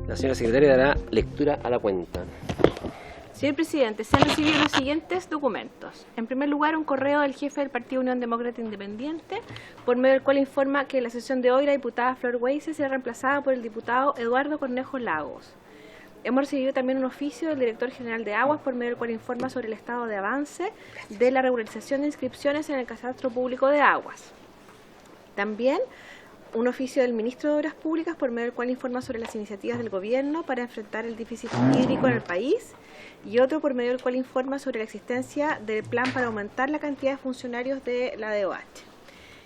La señora secretaria dará lectura a la cuenta. Señor presidente, se han recibido los siguientes documentos. En primer lugar, un correo del jefe del Partido Unión Demócrata Independiente, por medio del cual informa que en la sesión de hoy la diputada Flor Weise será reemplazada por el diputado Eduardo Cornejo Lagos. Hemos recibido también un oficio del director general de Aguas, por medio del cual informa sobre el estado de avance de la regularización de inscripciones en el catastro público de Aguas. También un oficio del ministro de Obras Públicas, por medio del cual informa sobre las iniciativas del gobierno para enfrentar el déficit hídrico en el país, y otro por medio del cual informa sobre la existencia del plan para aumentar la cantidad de funcionarios de la DOH.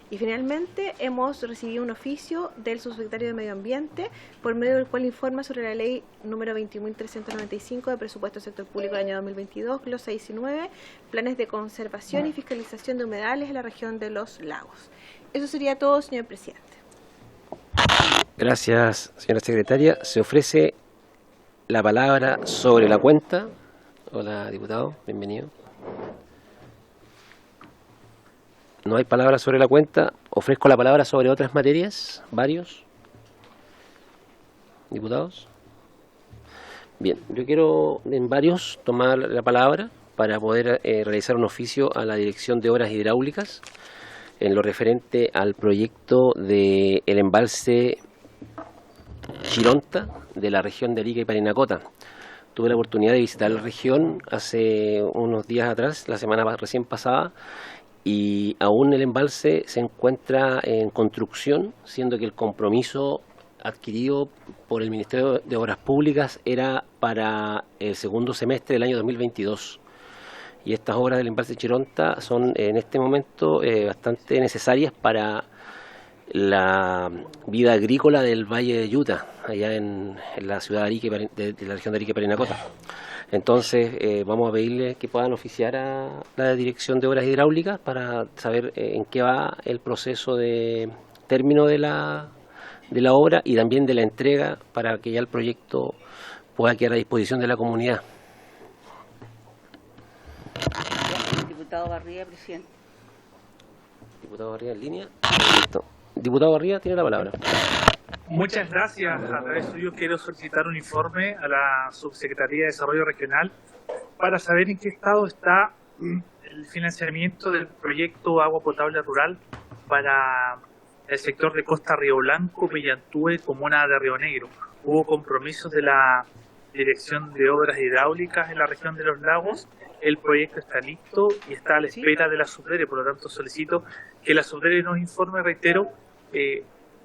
Y finalmente hemos recibido un oficio del subsecretario de Medio Ambiente, por medio del cual informa sobre la ley número 21.395 de presupuesto del sector público del año 2022, glosa 19, planes de conservación y fiscalización de humedales en la región de los lagos. Eso sería todo, señor presidente. Gracias, señora secretaria. Se ofrece la palabra sobre la cuenta. Hola, diputado, bienvenido. No hay palabra sobre la cuenta. Ofrezco la palabra sobre otras materias. ¿Varios diputados? Bien, yo quiero en varios tomar la palabra para poder realizar un oficio a la Dirección de Obras Hidráulicas en lo referente al proyecto del embalse Chironta de la región de Arica y Parinacota. Tuve la oportunidad de visitar la región hace unos días atrás, la semana recién pasada, y aún el embalse se encuentra en construcción, siendo que el compromiso adquirido por el Ministerio de Obras Públicas era para el segundo semestre del año 2022. Y estas obras del embalse Chironta son en este momento bastante necesarias para la vida agrícola del Valle de Utah, allá en la ciudad de Arica, de la región de Arica y Parinacota. Entonces vamos a pedirle que puedan oficiar a la Dirección de Obras Hidráulicas para saber en qué va el proceso de término de la obra y también de la entrega para que ya el proyecto pueda quedar a disposición de la comunidad. Diputado Barría, presidente. Diputado Barría en línea. Listo. Diputado Barría, tiene la palabra. Muchas gracias. A través suyo quiero solicitar un informe a la Subsecretaría de Desarrollo Regional para saber en qué estado está el financiamiento del proyecto Agua Potable Rural para el sector de Costa Río Blanco, Pillantúe, comuna de Río Negro. Hubo compromisos de la Dirección de Obras Hidráulicas en la región de los lagos. El proyecto está listo y está a la espera de la Subdere, por lo tanto solicito que la Subdere nos informe, reitero,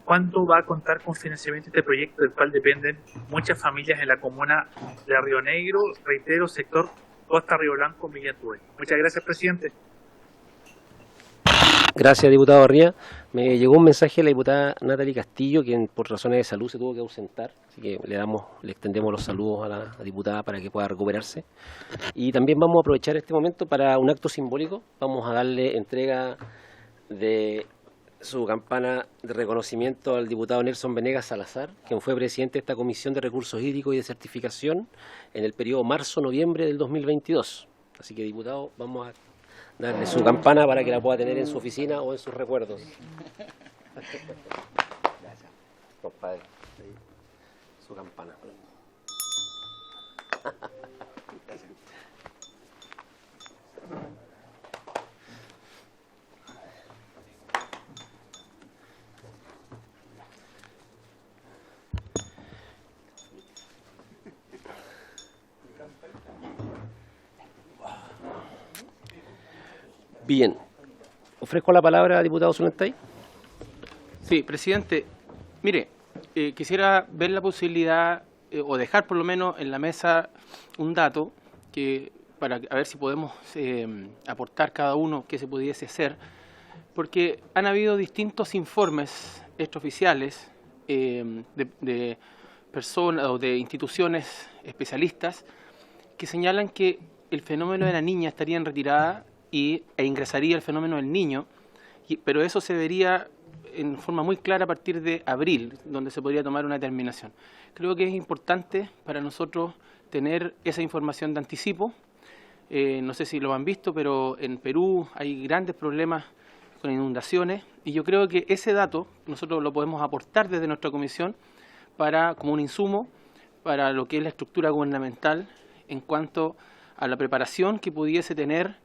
cuándo va a contar con financiamiento este proyecto, del cual dependen muchas familias en la comuna de Río Negro, reitero, sector Costa Río Blanco, Pillantúe. Muchas gracias, presidente. Gracias, diputado Barría. Me llegó un mensaje de la diputada Natalie Castillo, quien por razones de salud se tuvo que ausentar, así que le extendemos los saludos a la diputada para que pueda recuperarse. Y también vamos a aprovechar este momento para un acto simbólico. Vamos a darle entrega de su campana de reconocimiento al diputado Nelson Venegas Salazar, quien fue presidente de esta Comisión de Recursos Hídricos y de Certificación en el periodo marzo-noviembre del 2022. Así que, diputado, vamos a darle su campana para que la pueda tener en su oficina o en sus recuerdos. Gracias, compadre. Su campana. Bien. Ofrezco la palabra al diputado Zulantay. Sí, presidente. Mire, quisiera ver la posibilidad o dejar por lo menos en la mesa un dato que para a ver si podemos aportar cada uno qué se pudiese hacer, porque han habido distintos informes extraoficiales de personas o de instituciones especialistas que señalan que el fenómeno de la niña estaría en retirada e ingresaría el fenómeno del niño, pero eso se vería en forma muy clara a partir de abril, donde se podría tomar una determinación. Creo que es importante para nosotros tener esa información de anticipo. No sé si lo han visto, pero en Perú hay grandes problemas con inundaciones y yo creo que ese dato nosotros lo podemos aportar desde nuestra comisión como un insumo para lo que es la estructura gubernamental en cuanto a la preparación que pudiese tener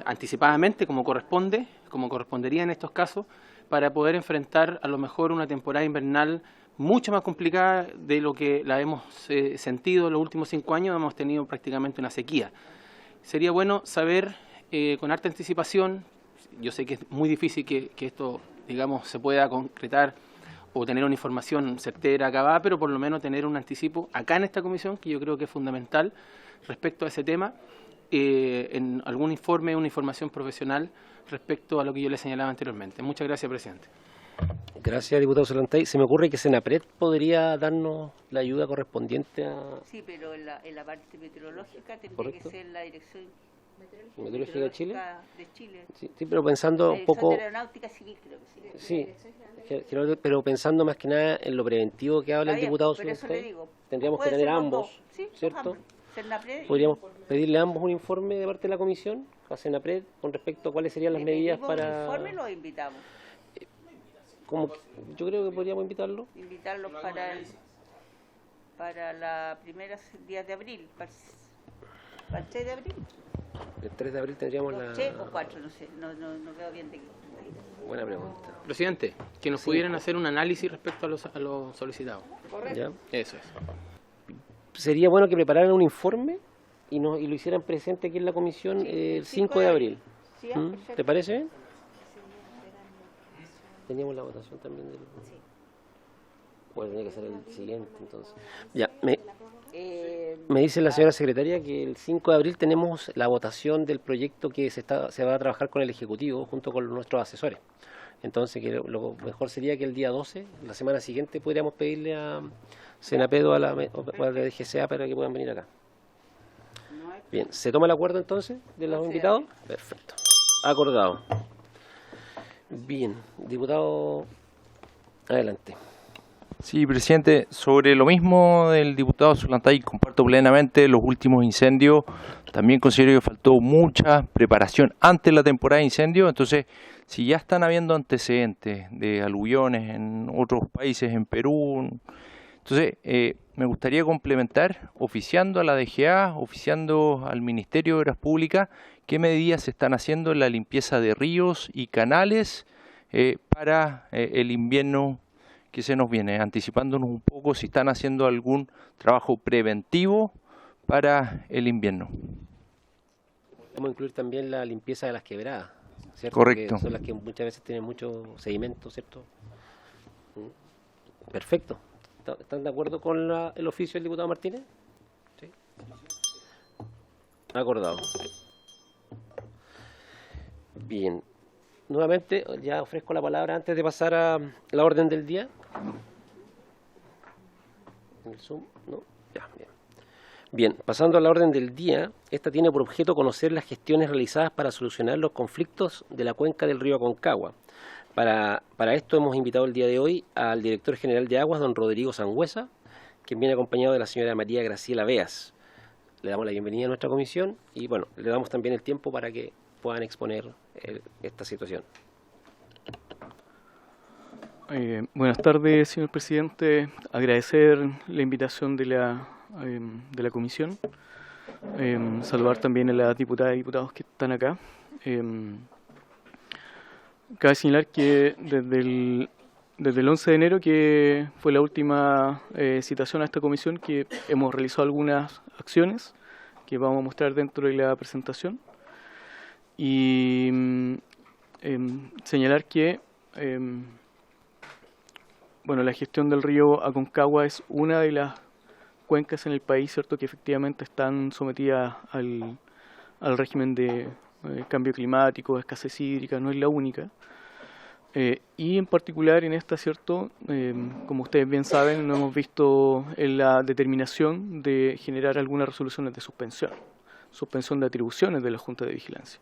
anticipadamente, como correspondería en estos casos, para poder enfrentar a lo mejor una temporada invernal mucho más complicada de lo que la hemos sentido en los últimos 5 años. Hemos tenido prácticamente una sequía. Sería bueno saber con harta anticipación. Yo sé que es muy difícil que esto, digamos, se pueda concretar o tener una información certera, acabada, pero por lo menos tener un anticipo acá en esta comisión, que yo creo que es fundamental respecto a ese tema, en algún informe, una información profesional respecto a lo que yo le señalaba anteriormente. Muchas gracias, presidente. Gracias, diputado Solantay. Se me ocurre que Senapred podría darnos la ayuda correspondiente a... Sí, pero en la parte meteorológica tendría Correcto. que ser la Dirección Meteorológica de Chile. de Chile. Sí, pero pensando un poco... La Aeronáutica Civil, creo que sí. Sí, pero pensando más que nada en lo preventivo que habla el Está bien, diputado pero eso le Solantay, digo. tendríamos que Puede tener ser los ambos, dos. Sí, los ¿cierto? ambos. Senapred y- Podríamos pedirle a ambos un informe de parte de la comisión, a Senapred, con respecto a cuáles serían las ¿Le medidas pedimos un para... informe los invitamos? Yo creo que podríamos invitarlo. Invitarlos para la primera día de abril, para el 3 de abril. El 3 de abril tendríamos la... 3 o 4, no sé, no veo bien de qué. Buena pregunta. Presidente, que nos pudieran hacer un análisis respecto a los solicitados. ¿Ya? Eso es. Sería bueno que prepararan un informe y lo hicieran presente aquí en la comisión el 5 de abril. Sí, ¿Mm? ¿Te parece bien? Teníamos la votación también del... Bueno, tiene que ser el siguiente, entonces. Ya, me dice la señora secretaria que el 5 de abril tenemos la votación del proyecto que se va a trabajar con el Ejecutivo junto con nuestros asesores. Entonces, que lo mejor sería que el día 12, la semana siguiente, podríamos pedirle a Senapred o a la DGCA para que puedan venir acá. Bien, ¿se toma el acuerdo entonces de los invitados? Perfecto. Acordado. Bien, diputado, adelante. Sí, presidente, sobre lo mismo del diputado Solantay, comparto plenamente los últimos incendios. También considero que faltó mucha preparación antes de la temporada de incendios. Entonces, si ya están habiendo antecedentes de aluviones en otros países, en Perú, entonces me gustaría complementar, oficiando a la DGA, oficiando al Ministerio de Obras Públicas, qué medidas se están haciendo en la limpieza de ríos y canales para el invierno que se nos viene, anticipándonos un poco si están haciendo algún trabajo preventivo para el invierno. Podemos incluir también la limpieza de las quebradas, ¿cierto? Correcto. Que son las que muchas veces tienen mucho sedimento, ¿cierto? Perfecto. ¿Están de acuerdo con el oficio del diputado Martínez? Sí. Acordado. Bien. Nuevamente, ya ofrezco la palabra antes de pasar a la orden del día. ¿En el Zoom? No. Ya, bien. Bien, pasando a la orden del día, esta tiene por objeto conocer las gestiones realizadas para solucionar los conflictos de la cuenca del río Aconcagua. Para esto hemos invitado el día de hoy al director general de Aguas, don Rodrigo Sangüesa, quien viene acompañado de la señora María Graciela Beas. Le damos la bienvenida a nuestra comisión y bueno, le damos también el tiempo para que puedan exponer esta situación. Buenas tardes, señor presidente. Agradecer la invitación de la comisión. Saludar también a las diputadas y diputados que están acá. Cabe señalar que desde el 11 de enero, que fue la última citación a esta comisión, que hemos realizado algunas acciones que vamos a mostrar dentro de la presentación. Y señalar que la gestión del río Aconcagua es una de las cuencas en el país, cierto, que efectivamente están sometidas al régimen de cambio climático, escasez hídrica, no es la única. Y en particular en esta, cierto, como ustedes bien saben, no hemos visto en la determinación de generar algunas resoluciones de suspensión de atribuciones de la Junta de Vigilancia.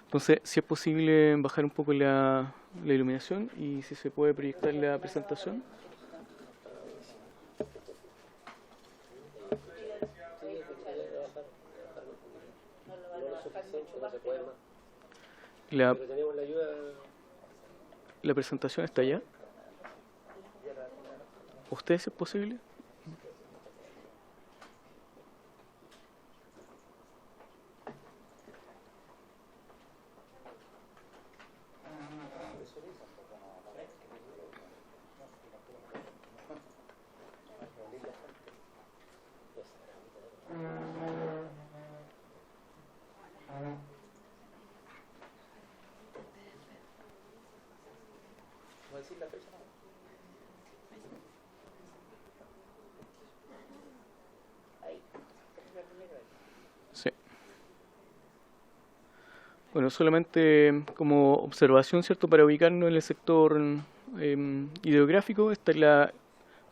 Entonces, si es posible bajar un poco la iluminación y si se puede proyectar la presentación. La presentación está allá. ¿Usted si es posible? Sí. Bueno, solamente como observación, ¿cierto? Para ubicarnos en el sector hidrográfico, esta es la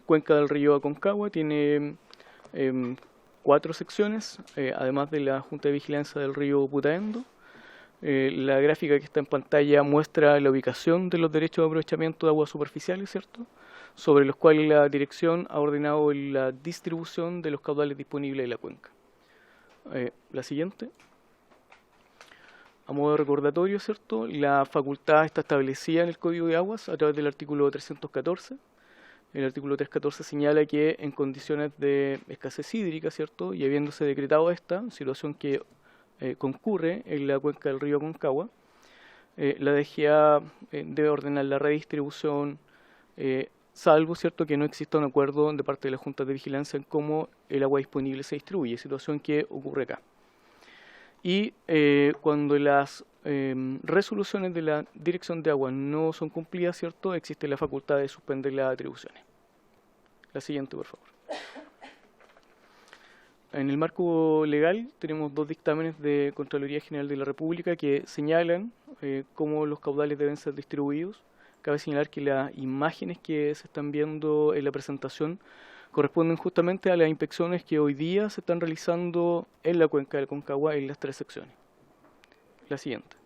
cuenca del río Aconcagua, tiene 4 secciones, además de la Junta de Vigilancia del río Putaendo. La gráfica que está en pantalla muestra la ubicación de los derechos de aprovechamiento de aguas superficiales, ¿cierto? Sobre los cuales la dirección ha ordenado la distribución de los caudales disponibles de la cuenca. La siguiente. A modo de recordatorio, ¿cierto? La facultad está establecida en el Código de Aguas a través del artículo 314. El artículo 314 señala que en condiciones de escasez hídrica, ¿cierto? Y habiéndose decretado esta situación que concurre en la cuenca del río Aconcagua, la DGA debe ordenar la redistribución, salvo, ¿cierto?, que no exista un acuerdo de parte de la Junta de Vigilancia en cómo el agua disponible se distribuye, situación que ocurre acá. Y cuando las resoluciones de la Dirección de Agua no son cumplidas, ¿cierto?, existe la facultad de suspender las atribuciones. La siguiente, por favor. En el marco legal tenemos 2 dictámenes de Contraloría General de la República que señalan cómo los caudales deben ser distribuidos. Cabe señalar que las imágenes que se están viendo en la presentación corresponden justamente a las inspecciones que hoy día se están realizando en la cuenca del Aconcagua en las 3 secciones. La siguiente.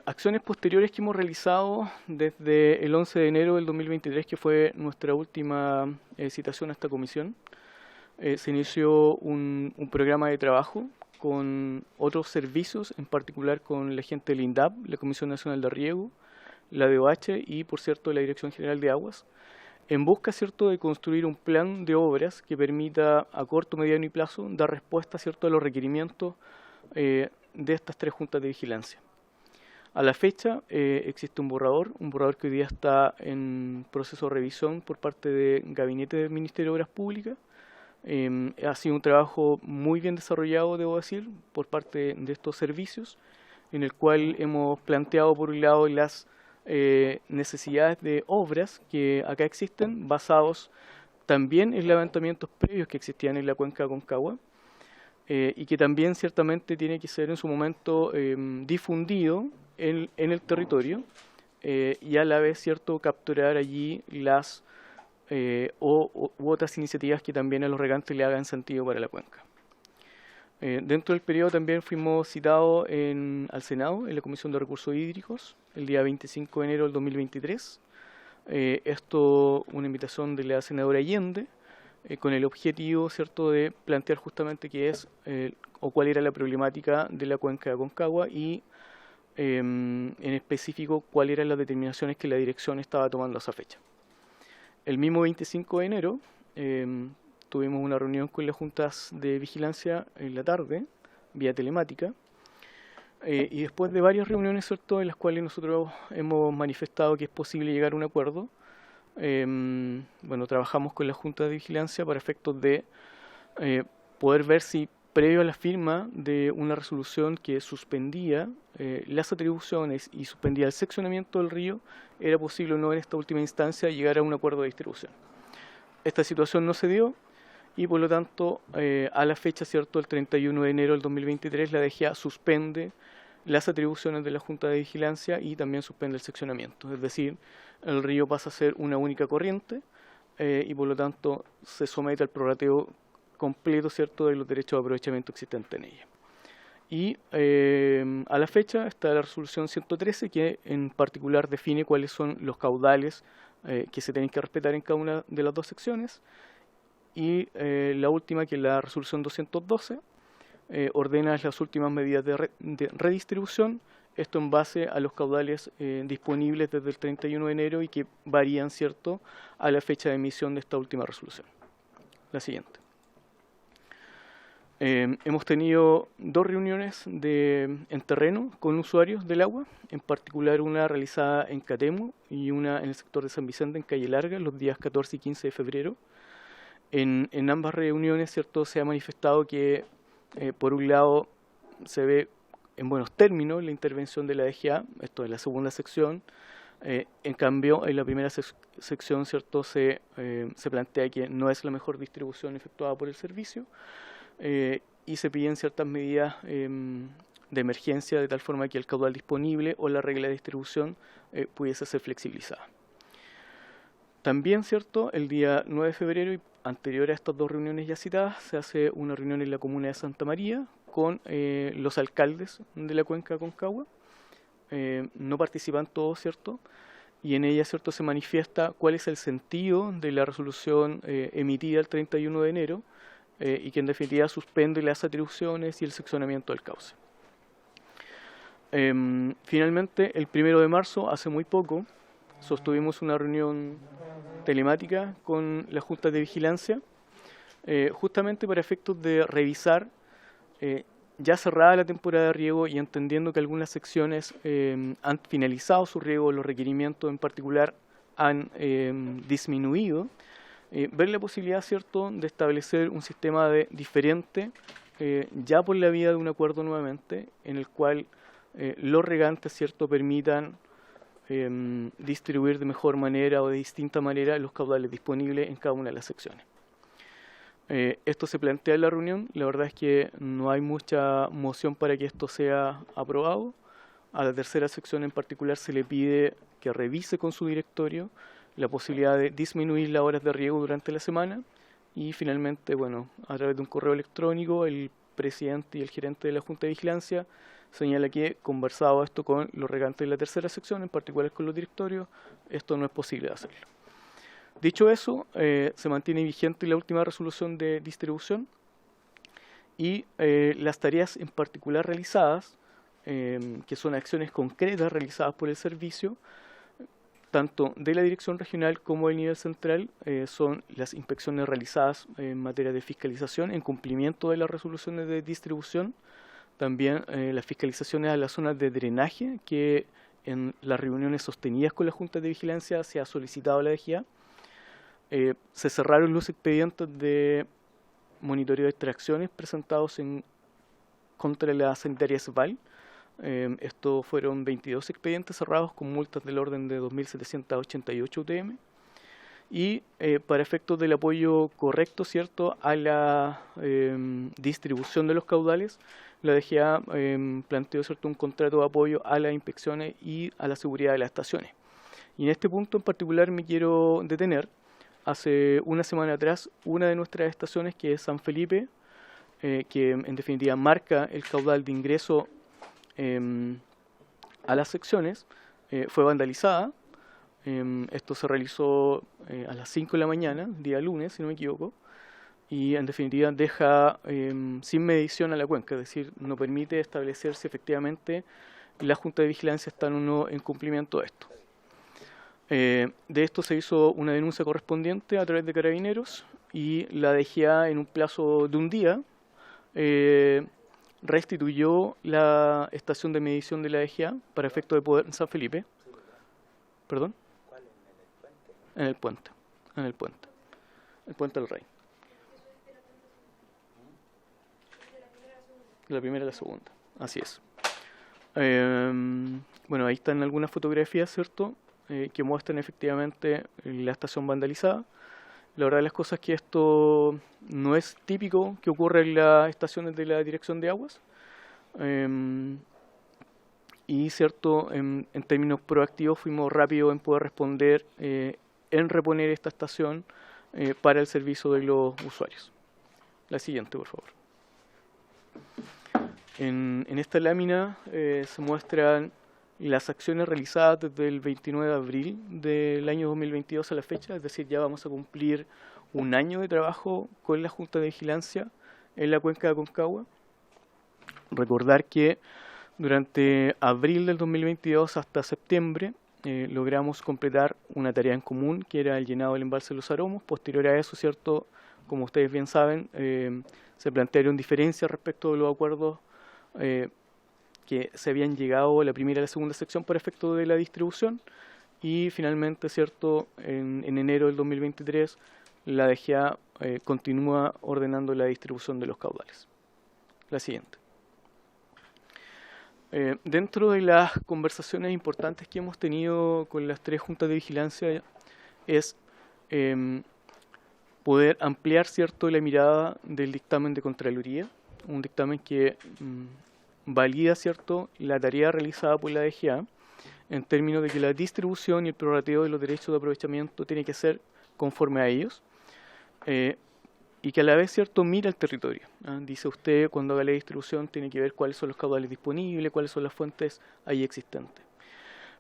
Acciones posteriores que hemos realizado desde el 11 de enero del 2023, que fue nuestra última citación a esta comisión. Se inició un programa de trabajo con otros servicios, en particular con la gente del INDAP, la Comisión Nacional de Riego, la DOH y, por cierto, la Dirección General de Aguas, en busca, ¿cierto?, de construir un plan de obras que permita a corto, mediano y plazo dar respuesta, ¿cierto?, a los requerimientos de estas 3 juntas de vigilancia. A la fecha existe un borrador que hoy día está en proceso de revisión por parte del Gabinete del Ministerio de Obras Públicas. Ha sido un trabajo muy bien desarrollado, debo decir, por parte de estos servicios, en el cual hemos planteado, por un lado, las necesidades de obras que acá existen, basados también en levantamientos previos que existían en la cuenca Aconcagua, y que también ciertamente tiene que ser en su momento difundido en el territorio, y a la vez, ¿cierto?, capturar allí las u otras iniciativas que también a los regantes le hagan sentido para la cuenca. Dentro del periodo también fuimos citados al Senado, en la Comisión de Recursos Hídricos, el día 25 de enero del 2023. Esto una invitación de la senadora Allende, con el objetivo, ¿cierto?, de plantear justamente qué es o cuál era la problemática de la cuenca de Aconcagua y en específico cuáles eran las determinaciones que la dirección estaba tomando a esa fecha. El mismo 25 de enero tuvimos una reunión con las juntas de vigilancia en la tarde, vía telemática, y después de varias reuniones, ¿cierto?, en las cuales nosotros hemos manifestado que es posible llegar a un acuerdo. Bueno, trabajamos con la Junta de Vigilancia para efectos de poder ver si previo a la firma de una resolución que suspendía las atribuciones y suspendía el seccionamiento del río, era posible o no en esta última instancia llegar a un acuerdo de distribución. Esta situación no se dio y por lo tanto a la fecha, ¿cierto?, el 31 de enero del 2023 la DGA suspende las atribuciones de la Junta de Vigilancia y también suspende el seccionamiento. Es decir, el río pasa a ser una única corriente y por lo tanto se somete al prorrateo completo, ¿cierto?, de los derechos de aprovechamiento existentes en ella. Y a la fecha está la resolución 113 que en particular define cuáles son los caudales que se tienen que respetar en cada una de las 2 secciones Y la última, que es la resolución 212, ordena las últimas medidas de redistribución, esto en base a los caudales disponibles desde el 31 de enero y que varían, ¿cierto?, a la fecha de emisión de esta última resolución. La siguiente. Hemos tenido 2 reuniones en terreno con usuarios del agua, en particular una realizada en Catemu y una en el sector de San Vicente, en Calle Larga, los días 14 y 15 de febrero. En ambas reuniones, ¿cierto?, se ha manifestado que, por un lado, se ve en buenos términos la intervención de la DGA, esto es la segunda sección. En cambio, en la primera sección, ¿cierto?, se plantea que no es la mejor distribución efectuada por el servicio, y se piden ciertas medidas de emergencia de tal forma que el caudal disponible o la regla de distribución pudiese ser flexibilizada. También, ¿cierto?, el día 9 de febrero y anterior a estas 2 reuniones ya citadas, se hace una reunión en la comuna de Santa María con los alcaldes de la cuenca Aconcagua. No participan todos, ¿cierto?, y en ella, ¿cierto?, se manifiesta cuál es el sentido de la resolución emitida el 31 de enero y que en definitiva suspende las atribuciones y el seccionamiento del cauce. Finalmente, el 1 de marzo, hace muy poco, sostuvimos una reunión telemática con la Junta de Vigilancia, justamente para efectos de revisar, ya cerrada la temporada de riego y entendiendo que algunas secciones han finalizado su riego, los requerimientos en particular han disminuido, ver la posibilidad, ¿cierto?, de establecer un sistema diferente, ya por la vía de un acuerdo nuevamente, en el cual los regantes, ¿cierto?, permitan distribuir de mejor manera o de distinta manera los caudales disponibles en cada una de las secciones. Esto se plantea en la reunión, la verdad es que no hay mucha moción para que esto sea aprobado. A la tercera sección en particular se le pide que revise con su directorio la posibilidad de disminuir las horas de riego durante la semana y finalmente, bueno, a través de un correo electrónico, el presidente y el gerente de la Junta de Vigilancia señala que, conversado esto con los regantes de la tercera sección, en particular con los directorios, esto no es posible hacerlo. Dicho eso, se mantiene vigente la última resolución de distribución y las tareas en particular realizadas, que son acciones concretas realizadas por el servicio, tanto de la dirección regional como del nivel central, son las inspecciones realizadas en materia de fiscalización en cumplimiento de las resoluciones de distribución, también las fiscalizaciones a las zonas de drenaje, que en las reuniones sostenidas con la Junta de Vigilancia se ha solicitado a la DGA. Se cerraron los expedientes de monitoreo de extracciones presentados contra la sanitaria SVAL. Estos fueron 22 expedientes cerrados con multas del orden de 2.788 UTM. Y para efectos del apoyo correcto, ¿cierto?, a la distribución de los caudales, la DGA planteó, ¿cierto?, un contrato de apoyo a las inspecciones y a la seguridad de las estaciones. Y en este punto en particular me quiero detener. Hace una semana atrás, una de nuestras estaciones, que es San Felipe, que en definitiva marca el caudal de ingreso a las secciones, fue vandalizada. Esto se realizó a las 5 de la mañana, día lunes, si no me equivoco, y en definitiva deja sin medición a la cuenca, es decir, no permite establecer si efectivamente la Junta de Vigilancia está o no en cumplimiento de esto. De esto se hizo una denuncia correspondiente a través de Carabineros y la DGA, en un plazo de un día, restituyó la estación de medición de la DGA para efecto de poder en San Felipe. ¿Perdón? ¿Cuál? En el puente. En el puente. El puente del Rey. De la primera a la segunda. Así es. Bueno, ahí están algunas fotografías, ¿cierto?, que muestran efectivamente la estación vandalizada. La verdad de las cosas es que esto no es típico que ocurra en las estaciones de la Dirección de Aguas. Y cierto, en términos proactivos fuimos rápidos en poder responder en reponer esta estación para el servicio de los usuarios. La siguiente, por favor. En esta lámina se muestran las acciones realizadas desde el 29 de abril del año 2022 a la fecha, es decir, ya vamos a cumplir un año de trabajo con la Junta de Vigilancia en la cuenca de Aconcagua. Recordar que durante abril del 2022 hasta septiembre logramos completar una tarea en común, que era el llenado del embalse de Los Aromos. Posterior a eso, ¿cierto? Como ustedes bien saben, se plantearon diferencias respecto de los acuerdos que se habían llegado a la primera y la segunda sección por efecto de la distribución, y finalmente, ¿cierto? En enero del 2023 la DGA continúa ordenando la distribución de los caudales. La siguiente. Dentro de las conversaciones importantes que hemos tenido con las tres juntas de vigilancia es poder ampliar, ¿cierto?, la mirada del dictamen de Contraloría, un dictamen que valida, ¿cierto?, la tarea realizada por la DGA en términos de que la distribución y el prorrateo de los derechos de aprovechamiento tiene que ser conforme a ellos, y que a la vez, ¿cierto?, mira el territorio. Dice usted, cuando haga la distribución tiene que ver cuáles son los caudales disponibles, cuáles son las fuentes ahí existentes.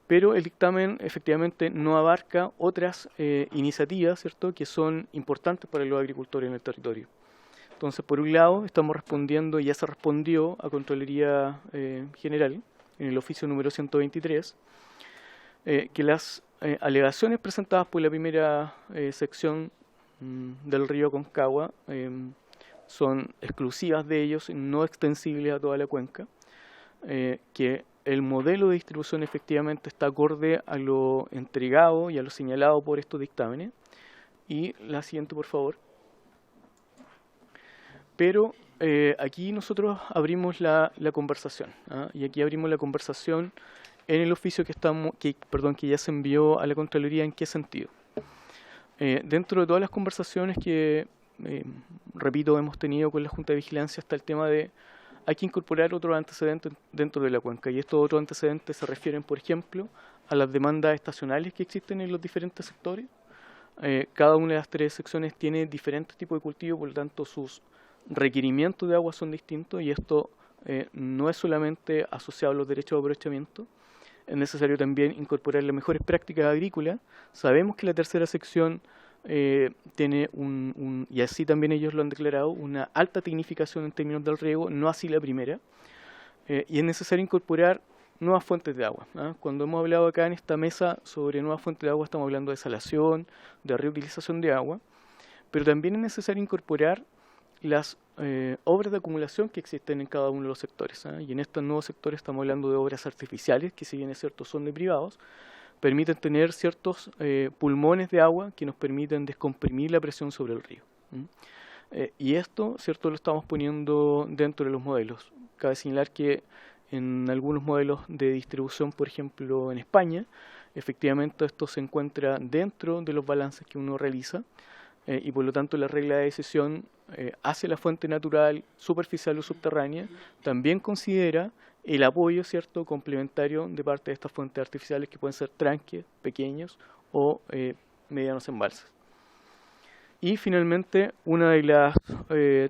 Pero el dictamen efectivamente no abarca otras iniciativas, ¿cierto?, que son importantes para los agricultores en el territorio. Entonces, por un lado, estamos respondiendo, y ya se respondió a Contraloría General, en el oficio número 123, que las alegaciones presentadas por la primera sección del río Aconcagua son exclusivas de ellos, no extensibles a toda la cuenca, que el modelo de distribución efectivamente está acorde a lo entregado y a lo señalado por estos dictámenes. Y la siguiente, por favor. Pero aquí nosotros abrimos la conversación, y aquí abrimos la conversación en el oficio que ya se envió a la Contraloría. ¿En qué sentido? Dentro de todas las conversaciones que, repito, hemos tenido con la Junta de Vigilancia, está el tema de hay que incorporar otros antecedentes dentro de la cuenca, y estos otros antecedentes se refieren, por ejemplo, a las demandas estacionales que existen en los diferentes sectores. Cada una de las tres secciones tiene diferentes tipos de cultivo, por lo tanto sus requerimientos de agua son distintos, y esto no es solamente asociado a los derechos de aprovechamiento. Es necesario también incorporar las mejores prácticas agrícolas. Sabemos que la tercera sección tiene y así también ellos lo han declarado, una alta tecnificación en términos del riego, no así la primera, y es necesario incorporar nuevas fuentes de agua. Cuando hemos hablado acá en esta mesa sobre nuevas fuentes de agua, estamos hablando de desalación, de reutilización de agua, pero también es necesario incorporar las obras de acumulación que existen en cada uno de los sectores. Y en estos nuevos sectores estamos hablando de obras artificiales, que si bien es cierto son de privados, permiten tener ciertos pulmones de agua que nos permiten descomprimir la presión sobre el río. Y esto, cierto, lo estamos poniendo dentro de los modelos. Cabe señalar que en algunos modelos de distribución, por ejemplo en España, efectivamente esto se encuentra dentro de los balances que uno realiza, y por lo tanto la regla de decisión hacia la fuente natural, superficial o subterránea, también considera el apoyo, ¿cierto?, complementario de parte de estas fuentes artificiales, que pueden ser tranques, pequeños o medianos embalses. Y finalmente, uno de los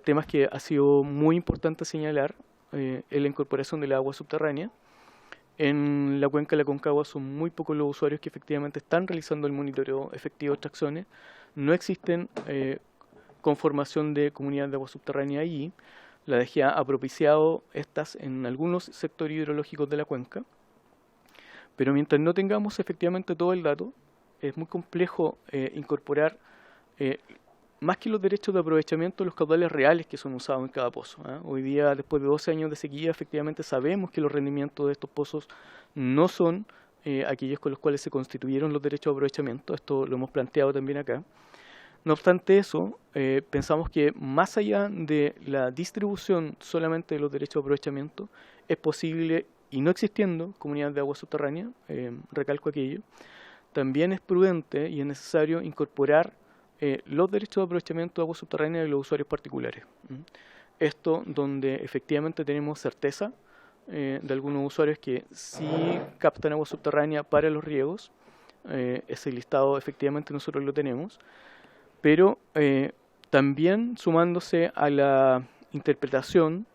temas que ha sido muy importante señalar es la incorporación del agua subterránea. En la cuenca de la Aconcagua son muy pocos los usuarios que efectivamente están realizando el monitoreo efectivo de extracciones. No existen conformación de comunidades de agua subterránea allí. La DGA ha propiciado estas en algunos sectores hidrológicos de la cuenca, pero mientras no tengamos efectivamente todo el dato, es muy complejo incorporar más que los derechos de aprovechamiento, los caudales reales que son usados en cada pozo. Hoy día, después de 12 años de sequía, efectivamente sabemos que los rendimientos de estos pozos no son aquellos con los cuales se constituyeron los derechos de aprovechamiento. Esto lo hemos planteado también acá. No obstante eso, pensamos que más allá de la distribución solamente de los derechos de aprovechamiento, es posible, y no existiendo comunidades de agua subterránea, recalco aquello, también es prudente y es necesario incorporar los derechos de aprovechamiento de agua subterránea de los usuarios particulares. Esto donde efectivamente tenemos certeza de algunos usuarios que sí captan agua subterránea para los riegos. Ese listado efectivamente nosotros lo tenemos, pero también sumándose a la interpretación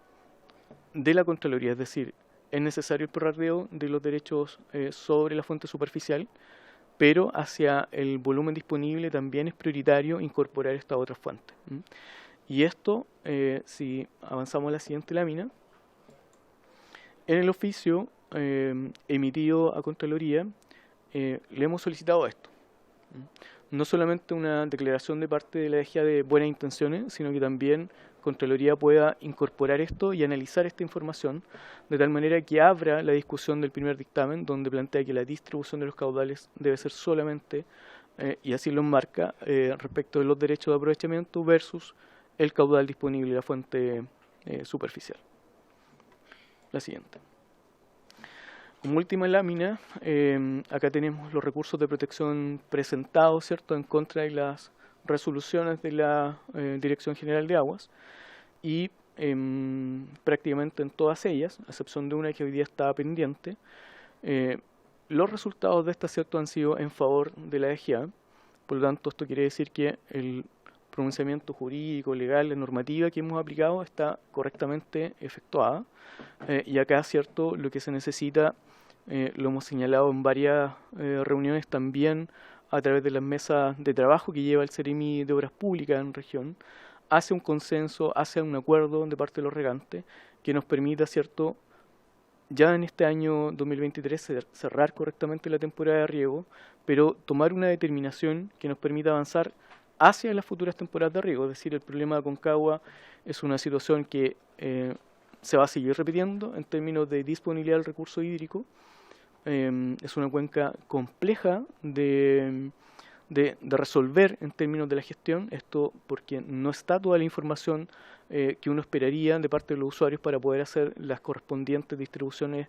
de la Contraloría, es decir, es necesario el prorrateo de los derechos sobre la fuente superficial, pero hacia el volumen disponible también es prioritario incorporar esta otra fuente. Y esto, si avanzamos a la siguiente lámina, en el oficio emitido a Contraloría le hemos solicitado esto. No solamente una declaración de parte de la DGA de buenas intenciones, sino que también Contraloría pueda incorporar esto y analizar esta información de tal manera que abra la discusión del primer dictamen, donde plantea que la distribución de los caudales debe ser solamente, y así lo enmarca, respecto de los derechos de aprovechamiento versus el caudal disponible de la fuente superficial. La siguiente. Como última lámina, acá tenemos los recursos de protección presentados, ¿cierto?, en contra de las resoluciones de la Dirección General de Aguas, y prácticamente en todas ellas, a excepción de una que hoy día estaba pendiente, los resultados de esta, ¿cierto?, han sido en favor de la DGA. Por lo tanto, esto quiere decir que el pronunciamiento jurídico, legal, la normativa que hemos aplicado está correctamente efectuada, y acá, ¿cierto?, lo que se necesita, lo hemos señalado en varias reuniones también a través de las mesas de trabajo que lleva el Ceremi de Obras Públicas en región, hace un consenso, hace un acuerdo de parte de los regantes que nos permita, ¿cierto?, ya en este año 2023 cerrar correctamente la temporada de riego, pero tomar una determinación que nos permita avanzar hacia las futuras temporadas de riego. Es decir, el problema de Aconcagua es una situación que se va a seguir repitiendo en términos de disponibilidad del recurso hídrico. Es una cuenca compleja de resolver en términos de la gestión, esto porque no está toda la información que uno esperaría de parte de los usuarios para poder hacer las correspondientes distribuciones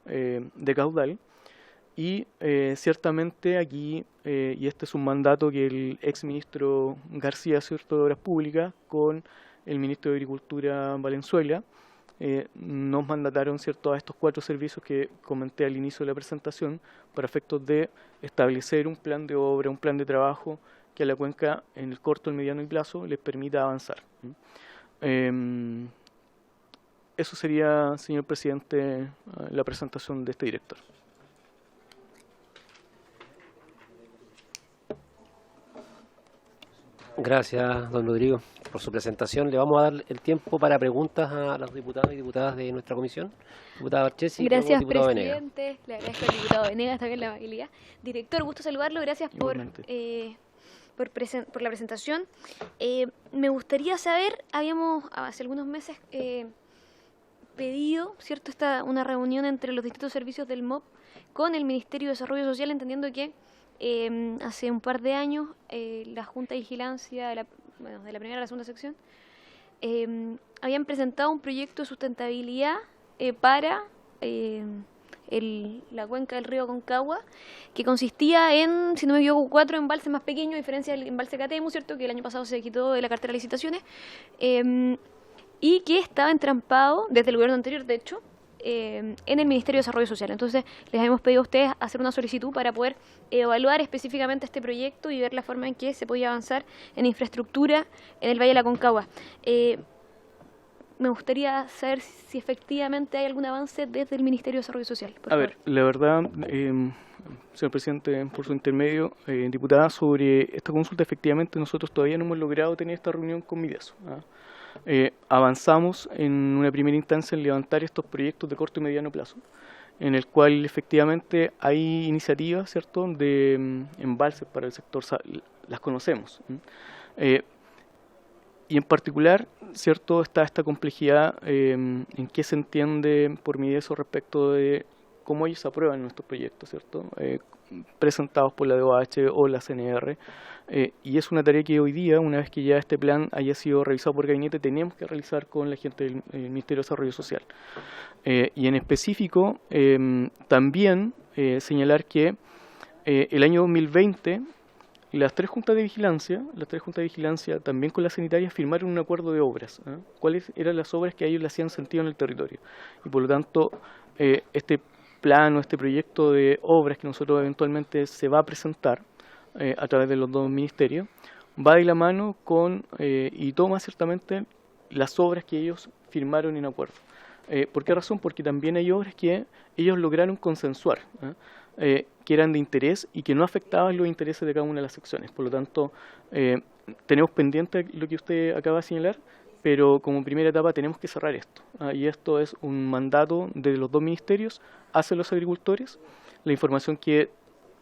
de caudal. Y ciertamente aquí, y este es un mandato que el ex ministro García, ¿cierto?, de Obras Públicas, con el ministro de Agricultura Valenzuela, nos mandataron, ¿cierto?, a estos 4 servicios que comenté al inicio de la presentación para efectos de establecer un plan de obra, un plan de trabajo que a la cuenca en el corto, el mediano y plazo les permita avanzar. Eso sería, señor presidente, la presentación de este director. Gracias, don Rodrigo, por su presentación. Le vamos a dar el tiempo para preguntas a los diputados y diputadas de nuestra comisión. Diputada Barchesi, gracias, diputado Venegas. presidente. Le agradezco al diputado Venegas también la amabilidad. Director, gusto saludarlo. Gracias por la presentación. Me gustaría saber, habíamos hace algunos meses pedido, ¿cierto?, una reunión entre los distintos servicios del MOP con el Ministerio de Desarrollo Social, entendiendo que hace un par de años la Junta de Vigilancia de la primera a la segunda sección habían presentado un proyecto de sustentabilidad para la cuenca del río Aconcagua, que consistía en, si no me equivoco, 4 embalses más pequeños, a diferencia del embalse Catemu, ¿cierto?, que el año pasado se quitó de la cartera de licitaciones, y que estaba entrampado desde el gobierno anterior, de hecho, en el Ministerio de Desarrollo Social. Entonces, les habíamos pedido a ustedes hacer una solicitud para poder evaluar específicamente este proyecto y ver la forma en que se podía avanzar en infraestructura en el Valle de la Aconcagua. Me gustaría saber si efectivamente hay algún avance desde el Ministerio de Desarrollo Social. A ver, la verdad, señor presidente, por su intermedio, diputada, sobre esta consulta, efectivamente nosotros todavía no hemos logrado tener esta reunión con Mideso. Avanzamos en una primera instancia en levantar estos proyectos de corto y mediano plazo, en el cual efectivamente hay iniciativas, ¿cierto?, de embalses para el sector, las conocemos. Y en particular, ¿cierto?, está esta complejidad en qué se entiende por Mideso respecto de cómo ellos aprueban nuestros proyectos, ¿cierto?, presentados por la DOH o la CNR. Y es una tarea que hoy día, una vez que ya este plan haya sido revisado por gabinete, tenemos que realizar con la gente del Ministerio de Desarrollo Social. Y en específico, también señalar que el año 2020, las 3 juntas de vigilancia, también con las sanitarias, firmaron un acuerdo de obras. ¿Cuáles eran las obras que a ellos le hacían sentido en el territorio? Y por lo tanto, este plan o este proyecto de obras que nosotros eventualmente se va a presentar a través de los 2 ministerios, va de la mano con y toma ciertamente las obras que ellos firmaron en acuerdo. ¿Por qué razón? Porque también hay obras que ellos lograron consensuar. que eran de interés y que no afectaban los intereses de cada una de las secciones. Por lo tanto, tenemos pendiente lo que usted acaba de señalar, pero como primera etapa tenemos que cerrar esto. Y esto es un mandato de los dos ministerios hacia los agricultores. La información que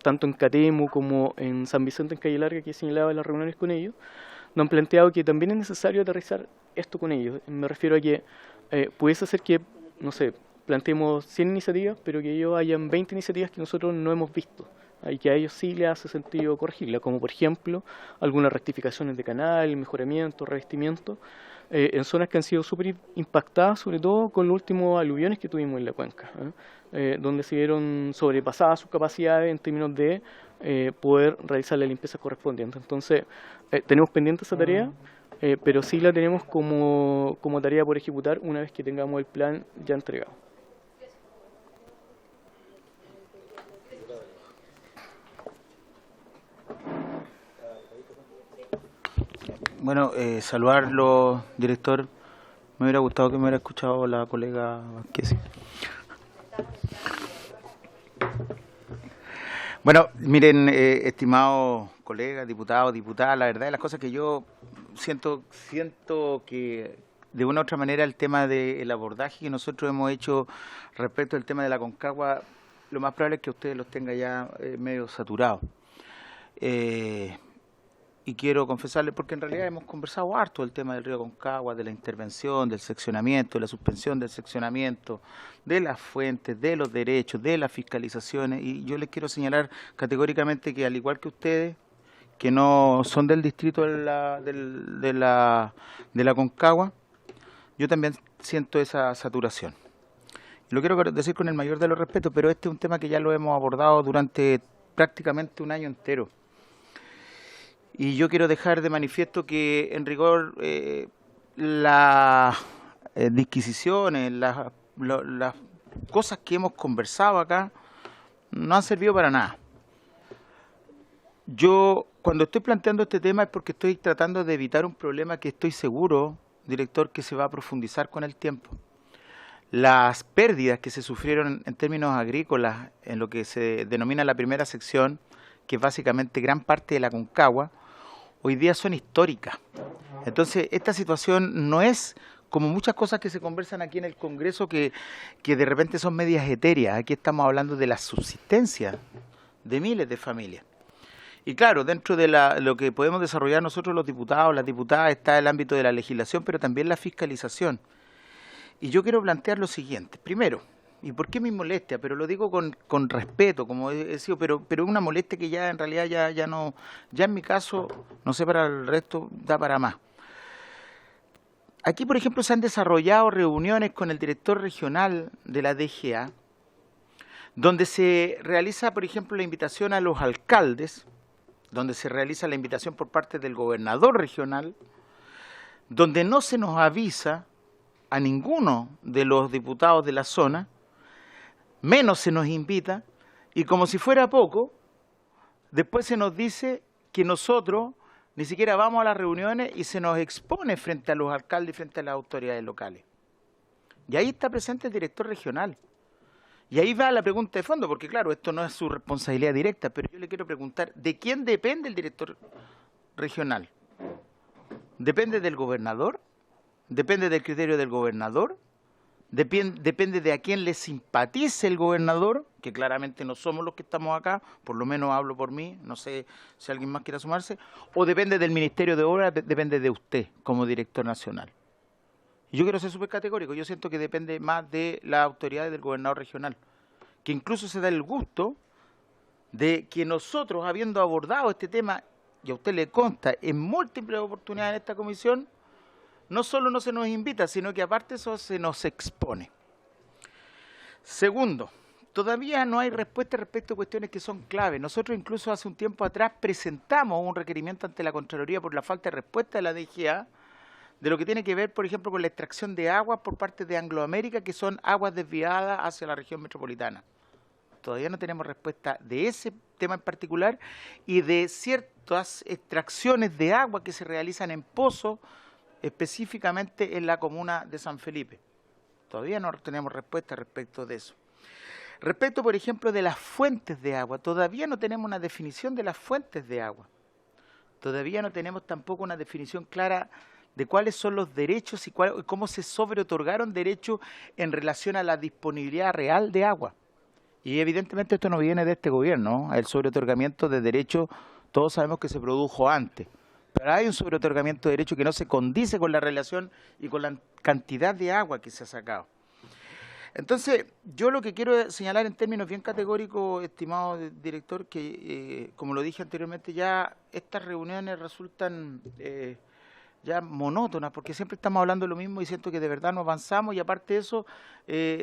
tanto en Catemu como en San Vicente, en Calle Larga, que señalaba en las reuniones con ellos, nos han planteado que también es necesario aterrizar esto con ellos. Me refiero a que pudiese ser que, no sé, planteemos 100 iniciativas, pero que ellos hayan 20 iniciativas que nosotros no hemos visto y que a ellos sí les hace sentido corregirlas, como por ejemplo algunas rectificaciones de canal, mejoramiento, revestimiento, en zonas que han sido súper impactadas, sobre todo con los últimos aluviones que tuvimos en la cuenca, donde se vieron sobrepasadas sus capacidades en términos de poder realizar la limpieza correspondiente. Entonces, tenemos pendiente esa tarea, pero sí la tenemos como tarea por ejecutar una vez que tengamos el plan ya entregado. Bueno, saludarlo, director. Me hubiera gustado que me hubiera escuchado la colega Vázquez. Bueno, miren, estimados colegas, diputados, diputadas, la verdad de las cosas que yo siento que de una u otra manera el tema del abordaje que nosotros hemos hecho respecto al tema de la Concagua, lo más probable es que ustedes los tengan ya medio saturados. Y quiero confesarles, porque en realidad hemos conversado harto del tema del río Concagua, de la intervención, del seccionamiento, de la suspensión del seccionamiento, de las fuentes, de los derechos, de las fiscalizaciones, y yo les quiero señalar categóricamente que al igual que ustedes, que no son del distrito de la Concagua, yo también siento esa saturación. Y lo quiero decir con el mayor de los respetos, pero este es un tema que ya lo hemos abordado durante prácticamente un año entero. Y yo quiero dejar de manifiesto que, en rigor, las disquisiciones, las cosas que hemos conversado acá, no han servido para nada. Yo, cuando estoy planteando este tema, es porque estoy tratando de evitar un problema que estoy seguro, director, que se va a profundizar con el tiempo. Las pérdidas que se sufrieron en términos agrícolas, en lo que se denomina la primera sección, que es básicamente gran parte de la Concagua, hoy día son históricas. Entonces, esta situación no es como muchas cosas que se conversan aquí en el Congreso que de repente son medias etéreas. Aquí estamos hablando de la subsistencia de miles de familias. Y claro, dentro de lo que podemos desarrollar nosotros los diputados, las diputadas, está el ámbito de la legislación, pero también la fiscalización. Y yo quiero plantear lo siguiente. Primero, ¿y por qué mi molestia? Pero lo digo con respeto, como he decido, pero una molestia que ya en realidad ya no, ya en mi caso, no sé para el resto, da para más. Aquí, por ejemplo, se han desarrollado reuniones con el director regional de la DGA, donde se realiza, por ejemplo, la invitación a los alcaldes, donde se realiza la invitación por parte del gobernador regional, donde no se nos avisa a ninguno de los diputados de la zona, menos se nos invita, y como si fuera poco, después se nos dice que nosotros ni siquiera vamos a las reuniones y se nos expone frente a los alcaldes y frente a las autoridades locales. Y ahí está presente el director regional. Y ahí va la pregunta de fondo, porque claro, esto no es su responsabilidad directa, pero yo le quiero preguntar, ¿de quién depende el director regional? ¿Depende del gobernador? ¿Depende del criterio del gobernador? Depende de a quién le simpatice el gobernador, que claramente no somos los que estamos acá, por lo menos hablo por mí, no sé si alguien más quiera sumarse, o depende del Ministerio de Obras, depende de usted como director nacional. Y yo quiero ser súper categórico, yo siento que depende más de las autoridades del gobernador regional, que incluso se da el gusto de que nosotros, habiendo abordado este tema, y a usted le consta en múltiples oportunidades en esta comisión, no solo no se nos invita, sino que aparte eso se nos expone. Segundo, todavía no hay respuesta respecto a cuestiones que son claves. Nosotros incluso hace un tiempo atrás presentamos un requerimiento ante la Contraloría por la falta de respuesta de la DGA de lo que tiene que ver, por ejemplo, con la extracción de aguas por parte de Angloamérica, que son aguas desviadas hacia la región metropolitana. Todavía no tenemos respuesta de ese tema en particular y de ciertas extracciones de agua que se realizan en pozos, específicamente en la comuna de San Felipe. Todavía no tenemos respuesta respecto de eso. Respecto, por ejemplo, de las fuentes de agua, todavía no tenemos una definición de las fuentes de agua. Todavía no tenemos tampoco una definición clara de cuáles son los derechos y cómo se sobreotorgaron derechos en relación a la disponibilidad real de agua. Y evidentemente esto no viene de este gobierno, ¿no? El sobreotorgamiento de derechos, todos sabemos que se produjo antes. Pero hay un sobreotorgamiento de derechos que no se condice con la relación y con la cantidad de agua que se ha sacado. Entonces, yo lo que quiero señalar en términos bien categóricos, estimado director, que como lo dije anteriormente, ya estas reuniones resultan ya monótonas, porque siempre estamos hablando de lo mismo y siento que de verdad no avanzamos y aparte de eso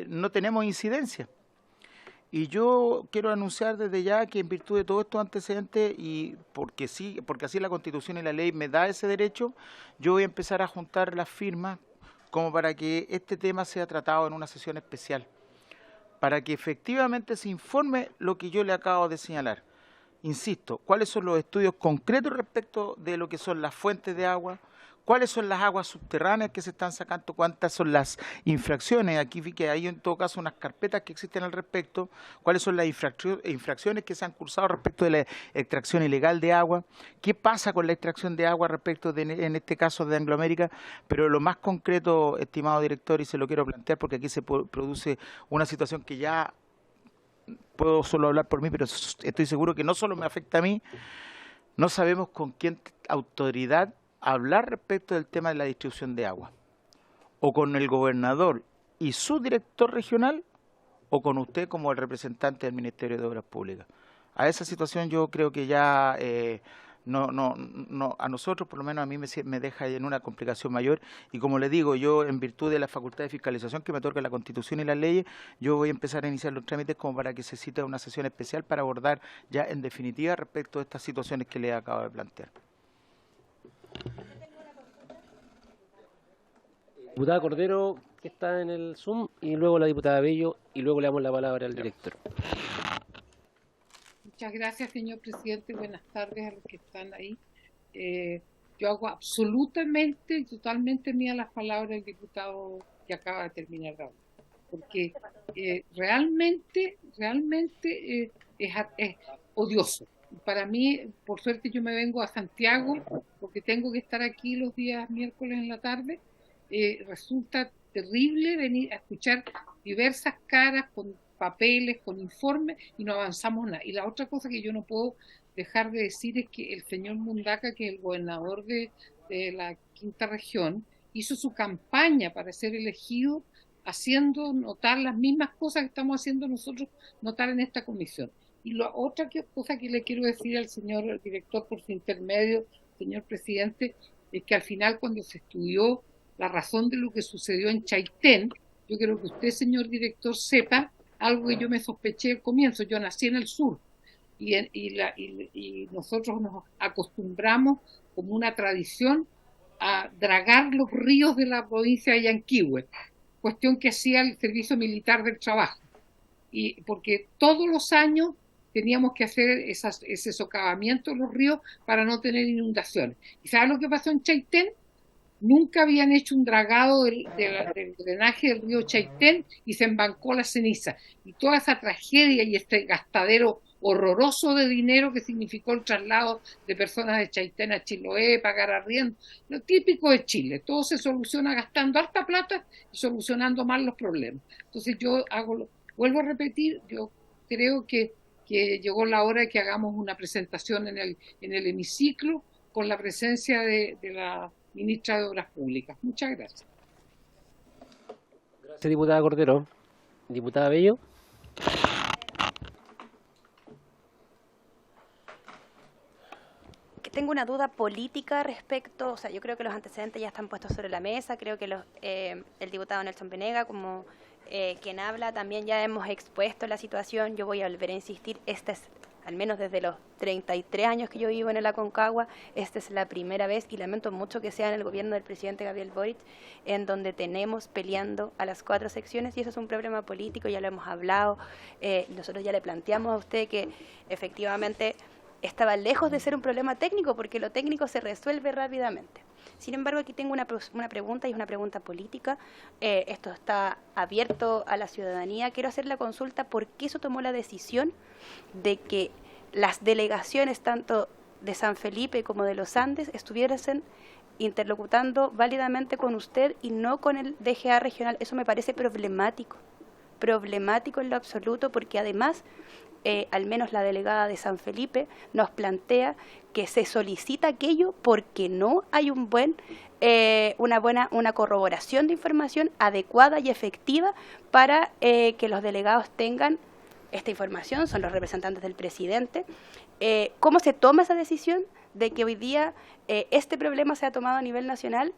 no tenemos incidencia. Y yo quiero anunciar desde ya que en virtud de todos estos antecedentes y porque así la Constitución y la ley me da ese derecho, yo voy a empezar a juntar las firmas como para que este tema sea tratado en una sesión especial, para que efectivamente se informe lo que yo le acabo de señalar. Insisto, cuáles son los estudios concretos respecto de lo que son las fuentes de agua, cuáles son las aguas subterráneas que se están sacando, cuántas son las infracciones, aquí vi que hay en todo caso unas carpetas que existen al respecto, cuáles son las infracciones que se han cursado respecto de la extracción ilegal de agua, qué pasa con la extracción de agua respecto de, en este caso de Anglo América, pero lo más concreto, estimado director, y se lo quiero plantear porque aquí se produce una situación que ya puedo solo hablar por mí, pero estoy seguro que no solo me afecta a mí, no sabemos con quién autoridad hablar respecto del tema de la distribución de agua, o con el gobernador y su director regional, o con usted como el representante del Ministerio de Obras Públicas. A esa situación yo creo que ya a nosotros, por lo menos a mí me deja en una complicación mayor, y como le digo, yo en virtud de la facultad de fiscalización que me otorga la Constitución y las leyes, yo voy a empezar a iniciar los trámites como para que se cite una sesión especial para abordar ya en definitiva respecto a estas situaciones que le acabo de plantear. Diputada Cordero, que está en el Zoom, y luego la diputada Bello, y luego le damos la palabra al director. Muchas gracias, señor presidente. Buenas tardes a los que están ahí. Yo hago absolutamente y totalmente mías las palabras del diputado que acaba de terminar de hablar, porque realmente es odioso. Para mí, por suerte, yo me vengo a Santiago porque tengo que estar aquí los días miércoles en la tarde. Resulta terrible venir a escuchar diversas caras con papeles, con informes y no avanzamos nada. Y la otra cosa que yo no puedo dejar de decir es que el señor Mundaca, que es el gobernador de la quinta región, hizo su campaña para ser elegido haciendo notar las mismas cosas que estamos haciendo nosotros notar en esta comisión. Y la otra cosa que le quiero decir al señor director por su intermedio, señor presidente, es que al final cuando se estudió la razón de lo que sucedió en Chaitén, yo quiero que usted, señor director, sepa algo que yo me sospeché al comienzo. Yo nací en el sur y nosotros nos acostumbramos como una tradición a dragar los ríos de la provincia de Yanquihue, cuestión que hacía el Servicio Militar del Trabajo. Y porque todos los años teníamos que hacer ese socavamiento de los ríos para no tener inundaciones. ¿Y sabe lo que pasó en Chaitén? Nunca habían hecho un dragado del drenaje del río Chaitén y se embancó la ceniza. Y toda esa tragedia y este gastadero horroroso de dinero que significó el traslado de personas de Chaitén a Chiloé, pagar arriendo, lo típico de Chile. Todo se soluciona gastando harta plata y solucionando mal los problemas. Entonces vuelvo a repetir, yo creo que llegó la hora de que hagamos una presentación en el hemiciclo con la presencia de la ministra de Obras Públicas. Muchas gracias. Gracias, diputada Cordero. Diputada Bello. Tengo una duda política respecto, o sea, yo creo que los antecedentes ya están puestos sobre la mesa, creo que el diputado Nelson Venega, como quien habla, también ya hemos expuesto la situación. Yo voy a volver a insistir, al menos desde los 33 años que yo vivo en el Aconcagua, esta es la primera vez, y lamento mucho que sea en el gobierno del presidente Gabriel Boric, en donde tenemos peleando a las 4 secciones, y eso es un problema político, ya lo hemos hablado, nosotros ya le planteamos a usted que efectivamente estaba lejos de ser un problema técnico, porque lo técnico se resuelve rápidamente. Sin embargo, aquí tengo una pregunta, y es una pregunta política. Esto está abierto a la ciudadanía. Quiero hacer la consulta por qué se tomó la decisión de que las delegaciones tanto de San Felipe como de los Andes estuviesen interlocutando válidamente con usted y no con el DGA regional. Eso me parece problemático en lo absoluto, porque además al menos la delegada de San Felipe nos plantea que se solicita aquello porque no hay una corroboración de información adecuada y efectiva para que los delegados tengan esta información. Son los representantes del presidente. ¿Cómo se toma esa decisión de que hoy día este problema se ha tomado a nivel nacional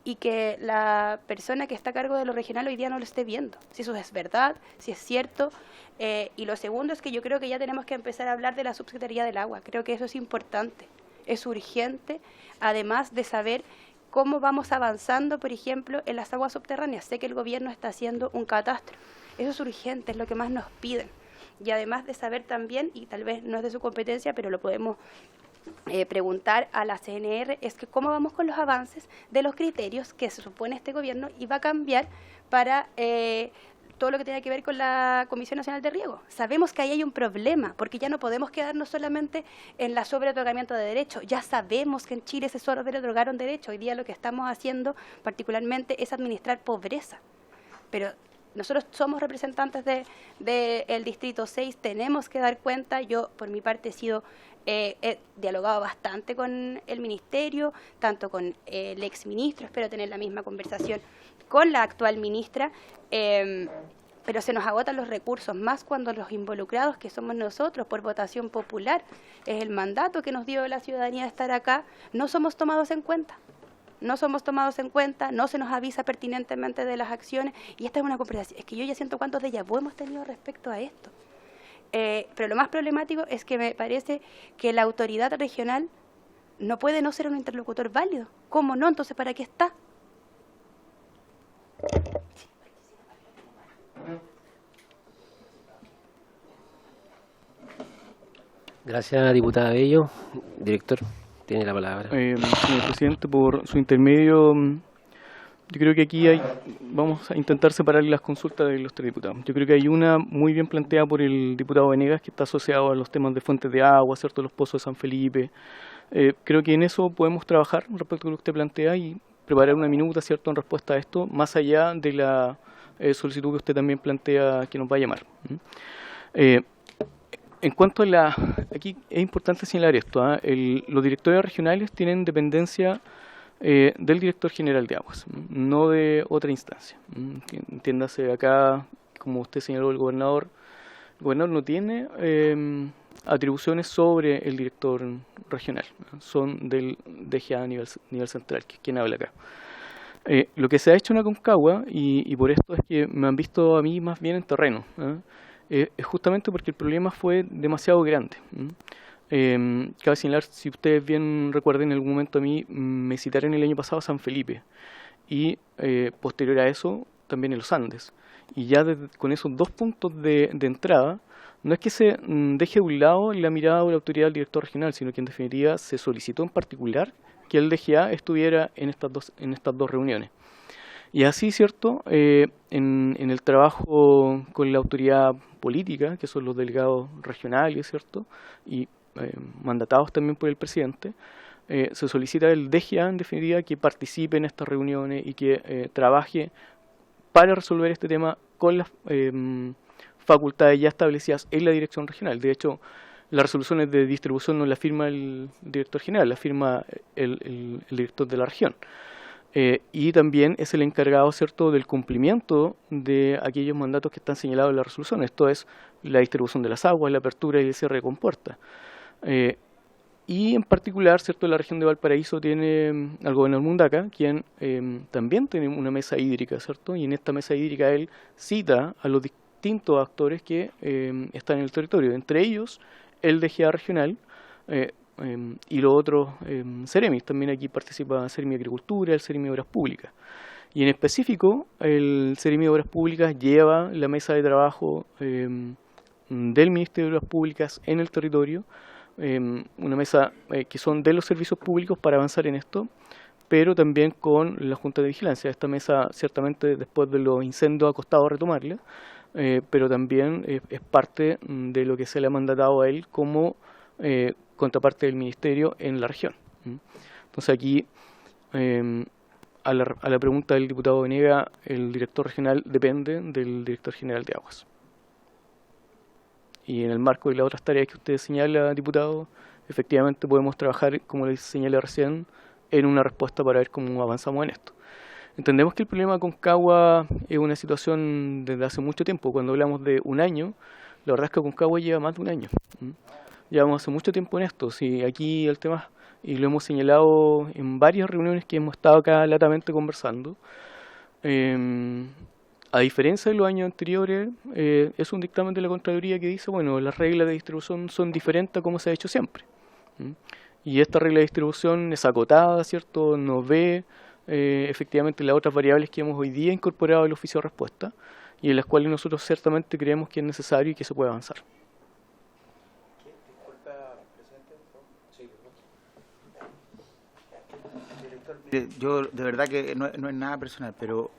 y que la persona que está a cargo de lo regional hoy día no lo esté viendo? Si eso es verdad, si es cierto. Y lo segundo es que yo creo que ya tenemos que empezar a hablar de la Subsecretaría del Agua. Creo que eso es importante, es urgente, además de saber cómo vamos avanzando, por ejemplo, en las aguas subterráneas. Sé que el gobierno está haciendo un catastro. Eso es urgente, es lo que más nos piden. Y además de saber también, y tal vez no es de su competencia, pero lo podemos preguntar a la CNR, es que cómo vamos con los avances de los criterios que se supone este gobierno iba a cambiar para todo lo que tiene que ver con la Comisión Nacional de Riego. Sabemos que ahí hay un problema, porque ya no podemos quedarnos solamente en la sobreotorgamiento de derechos. Ya sabemos que en Chile se sobreotorgaron derechos. Hoy día lo que estamos haciendo particularmente es administrar pobreza. Pero nosotros somos representantes del Distrito 6, tenemos que dar cuenta. Yo, por mi parte, he dialogado bastante con el Ministerio, tanto con el exministro, espero tener la misma conversación con la actual ministra, pero se nos agotan los recursos, más cuando los involucrados, que somos nosotros, por votación popular, es el mandato que nos dio la ciudadanía de estar acá, no somos tomados en cuenta. No somos tomados en cuenta, no se nos avisa pertinentemente de las acciones, y esta es una conversación. Es que yo ya siento cuántos déjà vu hemos tenido respecto a esto. Pero lo más problemático es que me parece que la autoridad regional no puede no ser un interlocutor válido. ¿Cómo no? Entonces, ¿para qué está? Gracias, diputada Bello. Director, tiene la palabra. Señor presidente, por su intermedio, yo creo que aquí vamos a intentar separar las consultas de los tres diputados. Yo creo que hay una muy bien planteada por el diputado Venegas, que está asociado a los temas de fuentes de agua, ¿cierto?, los pozos de San Felipe. Creo que en eso podemos trabajar respecto a lo que usted plantea y preparar una minuta, ¿cierto?, en respuesta a esto, más allá de la solicitud que usted también plantea que nos va a llamar. En cuanto a aquí es importante señalar esto, los directores regionales tienen dependencia del director general de aguas, no de otra instancia. Entiéndase acá, como usted señaló, el gobernador no tiene atribuciones sobre el director regional, son del DGA a nivel central, que es quien habla acá. Lo que se ha hecho en Aconcagua, y por esto es que me han visto a mí más bien en terreno, es justamente porque el problema fue demasiado grande. Cabe señalar, si ustedes bien recuerden, en algún momento a mí me citaron el año pasado a San Felipe y posterior a eso también en los Andes. Y ya con esos dos puntos de entrada, no es que se deje de un lado la mirada o la autoridad del director regional, sino que en definitiva se solicitó en particular que el DGA estuviera en estas dos reuniones. Y así, ¿cierto?, en el trabajo con la autoridad política, que son los delegados regionales, ¿cierto?, y mandatados también por el presidente, se solicita al DGA, en definitiva, que participe en estas reuniones y que trabaje para resolver este tema con las facultades ya establecidas en la dirección regional. De hecho, las resoluciones de distribución no las firma el director general, las firma el director de la región. Y también es el encargado, ¿cierto?, del cumplimiento de aquellos mandatos que están señalados en la resolución. Esto es la distribución de las aguas, la apertura y el cierre de compuertas. Y en particular, ¿cierto?, la región de Valparaíso tiene al gobernador Mundaca, quien también tiene una mesa hídrica, ¿cierto? Y en esta mesa hídrica él cita a los distintos actores que están en el territorio, entre ellos el DGA regional, y los otros Ceremis. También aquí participa Ceremi Agricultura, el Ceremi de Obras Públicas. Y en específico, el Ceremi de Obras Públicas lleva la mesa de trabajo del Ministerio de Obras Públicas en el territorio, una mesa que son de los servicios públicos para avanzar en esto, pero también con la Junta de Vigilancia. Esta mesa, ciertamente, después de los incendios ha costado retomarla, pero también es parte de lo que se le ha mandatado a él como contraparte del Ministerio en la región. Entonces aquí, a la pregunta del diputado Venegas, el director regional depende del director general de Aguas. Y en el marco de las otras tareas que usted señala, diputado, efectivamente podemos trabajar, como les señalé recién, en una respuesta para ver cómo avanzamos en esto. Entendemos que el problema con Concagua es una situación desde hace mucho tiempo. Cuando hablamos de un año, la verdad es que Concagua lleva más de un año. Llevamos hace mucho tiempo en esto. Sí, aquí el tema, y lo hemos señalado en varias reuniones que hemos estado acá latamente conversando, a diferencia de los años anteriores, es un dictamen de la Contraloría que dice, bueno, las reglas de distribución son diferentes a como se ha hecho siempre. Y esta regla de distribución es acotada, ¿cierto? No ve efectivamente las otras variables que hemos hoy día incorporado al oficio de respuesta y en las cuales nosotros ciertamente creemos que es necesario y que se puede avanzar. Yo de verdad que no es nada personal, pero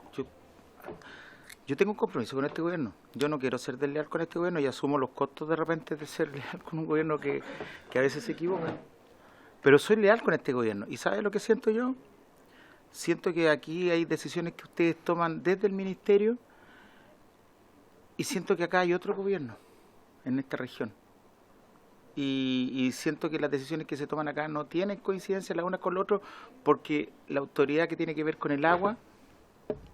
yo tengo un compromiso con este gobierno. Yo no quiero ser desleal con este gobierno y asumo los costos de repente de ser leal con un gobierno que a veces se equivoca. Pero soy leal con este gobierno. ¿Y sabe lo que siento yo? Siento que aquí hay decisiones que ustedes toman desde el ministerio y siento que acá hay otro gobierno en esta región. Y siento que las decisiones que se toman acá no tienen coincidencia la una con la otra porque la autoridad que tiene que ver con el agua,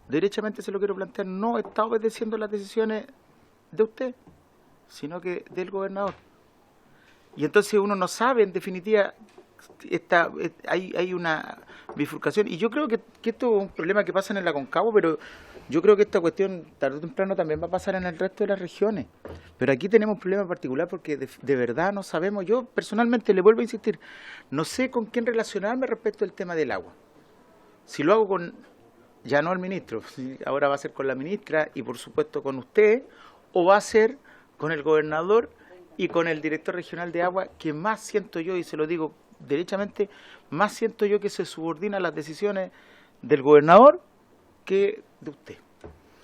derechamente se lo quiero plantear, no está obedeciendo las decisiones de usted, sino que del gobernador. Y entonces uno no sabe, en definitiva, hay una bifurcación. Y yo creo que esto es un problema que pasa en el Aconcagua, pero yo creo que esta cuestión tarde o temprano también va a pasar en el resto de las regiones. Pero aquí tenemos un problema particular porque de verdad no sabemos. Yo personalmente le vuelvo a insistir, no sé con quién relacionarme respecto al tema del agua. Si lo hago con, ya no el ministro, ahora va a ser con la ministra y por supuesto con usted, o va a ser con el gobernador y con el director regional de agua, que más siento yo, y se lo digo derechamente, más siento yo que se subordina a las decisiones del gobernador que de usted.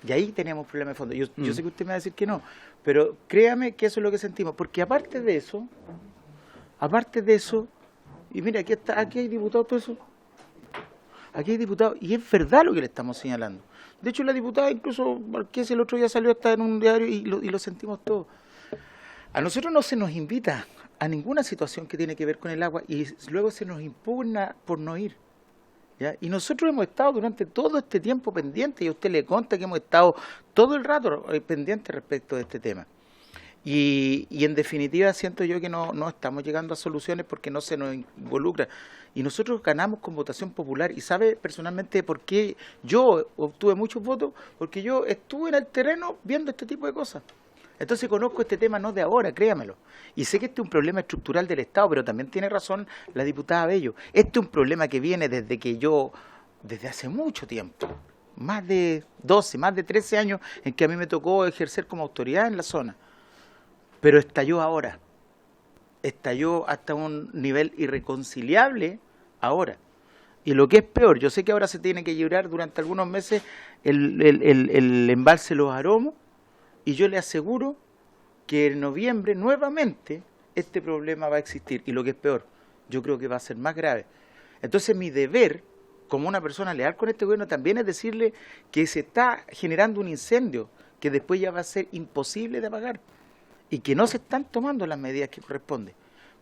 Y ahí tenemos problemas de fondo. Yo sé que usted me va a decir que no, pero créame que eso es lo que sentimos, porque aparte de eso, y mira, aquí hay diputados, todo eso, aquí hay diputados, y es verdad lo que le estamos señalando. De hecho, la diputada, incluso Marqués, el otro día salió hasta en un diario y lo sentimos todos. A nosotros no se nos invita a ninguna situación que tiene que ver con el agua y luego se nos impugna por no ir. ¿Ya? Y nosotros hemos estado durante todo este tiempo pendientes, y a usted le consta que hemos estado todo el rato pendientes respecto de este tema. Y en definitiva siento yo que no estamos llegando a soluciones porque no se nos involucra. Y nosotros ganamos con votación popular. ¿Y sabe personalmente por qué yo obtuve muchos votos? Porque yo estuve en el terreno viendo este tipo de cosas. Entonces conozco este tema no de ahora, créamelo. Y sé que este es un problema estructural del Estado, pero también tiene razón la diputada Bello. Este es un problema que viene desde hace mucho tiempo. Más de 12, más de 13 años en que a mí me tocó ejercer como autoridad en la zona. Pero estalló ahora. Estalló hasta un nivel irreconciliable ahora. Y lo que es peor, yo sé que ahora se tiene que llevar durante algunos meses el embalse Los Aromos, y yo le aseguro que en noviembre nuevamente este problema va a existir. Y lo que es peor, yo creo que va a ser más grave. Entonces mi deber, como una persona leal con este gobierno, también es decirle que se está generando un incendio que después ya va a ser imposible de apagar. Y que no se están tomando las medidas que corresponden.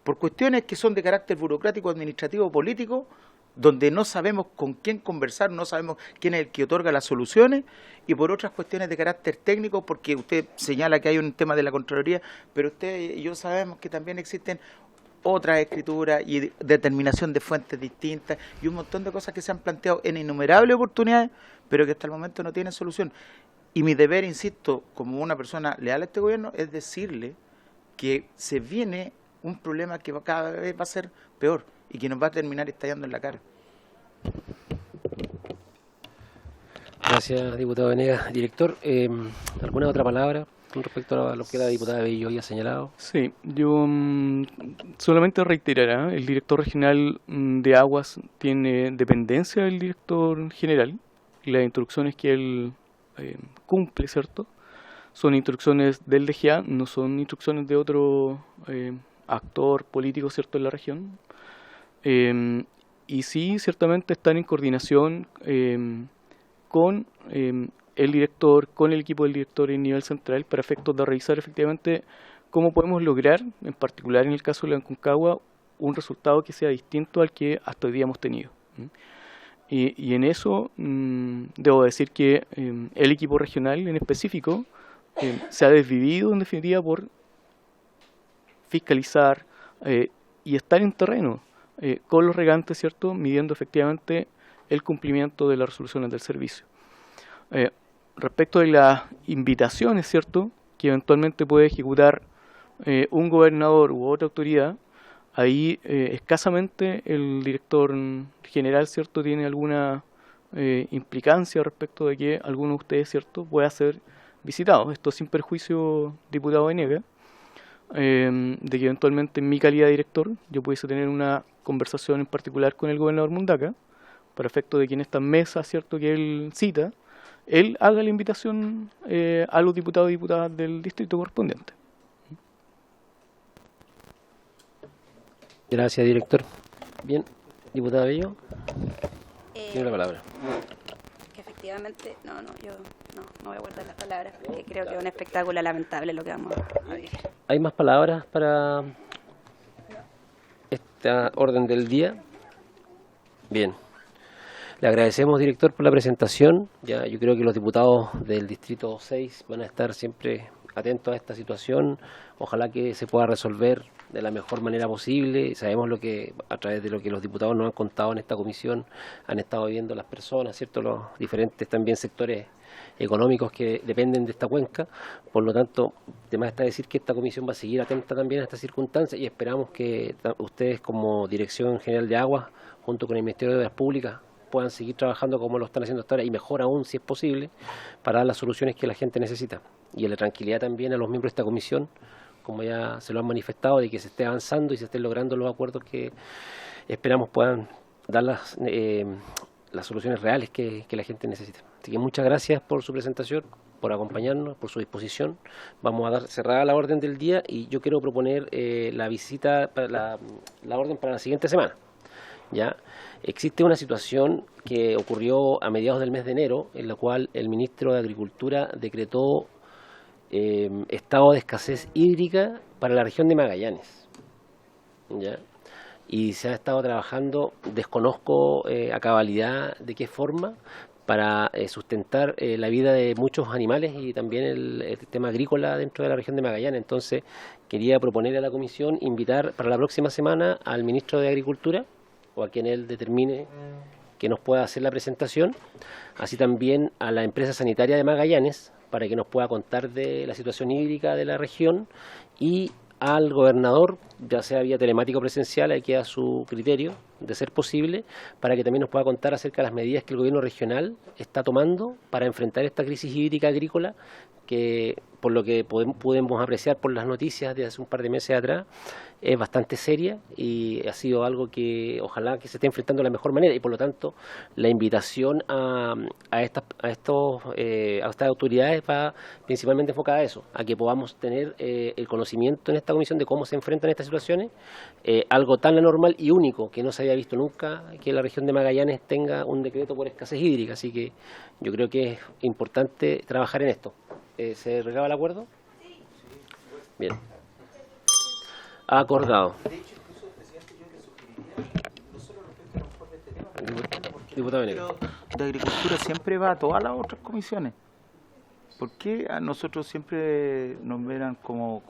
Por cuestiones que son de carácter burocrático, administrativo, político, donde no sabemos con quién conversar, no sabemos quién es el que otorga las soluciones, y por otras cuestiones de carácter técnico, porque usted señala que hay un tema de la Contraloría, pero usted y yo sabemos que también existen otras escrituras y determinación de fuentes distintas, y un montón de cosas que se han planteado en innumerables oportunidades, pero que hasta el momento no tienen solución. Y mi deber, insisto, como una persona leal a este gobierno, es decirle que se viene un problema que cada vez va a ser peor y que nos va a terminar estallando en la cara. Gracias, diputado Venegas. Director, ¿alguna otra palabra? con respecto a lo que la diputada Bello había señalado? Sí, yo solamente reiterar, el director regional de Aguas tiene dependencia del director general. Las instrucciones que él cumple, ¿cierto? Son instrucciones del DGA, no son instrucciones de otro actor político, ¿cierto?, en la región. Y sí, ciertamente están en coordinación con el director, con el equipo del director en nivel central para efectos de revisar efectivamente cómo podemos lograr, en particular en el caso de la Aconcagua, un resultado que sea distinto al que hasta hoy día hemos tenido. Y en eso debo decir que el equipo regional en específico se ha desvivido en definitiva por fiscalizar y estar en terreno con los regantes, ¿cierto?, midiendo efectivamente el cumplimiento de las resoluciones del servicio. Respecto de las invitaciones, ¿cierto?, que eventualmente puede ejecutar un gobernador u otra autoridad, ahí escasamente el director general, ¿cierto?, tiene alguna implicancia respecto de que alguno de ustedes, ¿cierto?, pueda ser visitado. Esto sin perjuicio, diputado Venegas, de que eventualmente en mi calidad de director yo pudiese tener una conversación en particular con el gobernador Mundaca, para efecto de que en estas mesas, ¿cierto?, que él cita, él haga la invitación a los diputados y diputadas del distrito correspondiente. Gracias, director. Bien, diputada Bello, tiene la palabra. Que efectivamente, yo no voy a guardar las palabras, porque creo que es un espectáculo lamentable lo que vamos a vivir. ¿Hay más palabras para esta orden del día? Bien. Le agradecemos, director, por la presentación. Ya, yo creo que los diputados del Distrito 6 van a estar siempre atentos a esta situación. Ojalá que se pueda resolver de la mejor manera posible. Sabemos lo que, a través de lo que los diputados nos han contado en esta comisión, han estado viviendo las personas, ¿cierto?, los diferentes también sectores económicos que dependen de esta cuenca. Por lo tanto, además está decir que esta comisión va a seguir atenta también a estas circunstancias y esperamos que ustedes como Dirección General de Aguas, junto con el Ministerio de Obras Públicas, puedan seguir trabajando como lo están haciendo hasta ahora y mejor aún si es posible para dar las soluciones que la gente necesita y la tranquilidad también a los miembros de esta comisión, como ya se lo han manifestado, de que se esté avanzando y se estén logrando los acuerdos que esperamos puedan dar las soluciones reales que la gente necesita. Así que muchas gracias por su presentación, por acompañarnos, por su disposición. Vamos a dar cerrada la orden del día y yo quiero proponer la visita, para la orden para la siguiente semana. ¿Ya? Existe una situación que ocurrió a mediados del mes de enero, en la cual el ministro de Agricultura decretó estado de escasez hídrica para la región de Magallanes. ¿Ya? Y se ha estado trabajando, desconozco a cabalidad de qué forma, para sustentar la vida de muchos animales y también el tema agrícola dentro de la región de Magallanes. Entonces, quería proponerle a la comisión invitar para la próxima semana al ministro de Agricultura, o a quien él determine que nos pueda hacer la presentación, así también a la empresa sanitaria de Magallanes, para que nos pueda contar de la situación hídrica de la región, y al gobernador, ya sea vía telemático o presencial, hay que a su criterio, de ser posible, para que también nos pueda contar acerca de las medidas que el gobierno regional está tomando para enfrentar esta crisis hídrica agrícola, que por lo que podemos apreciar por las noticias de hace un par de meses atrás, es bastante seria y ha sido algo que ojalá que se esté enfrentando de la mejor manera, y por lo tanto la invitación a estas autoridades va principalmente enfocada a eso, a que podamos tener el conocimiento en esta comisión de cómo se enfrentan estas situaciones, algo tan anormal y único que no se había visto nunca, que la región de Magallanes tenga un decreto por escasez hídrica. Así que yo creo que es importante trabajar en esto. ¿Se recaba el acuerdo? Bien. Acordado. Diputado Venegas. De Agricultura siempre va a todas las otras comisiones. ¿Por qué a nosotros siempre nos verán como...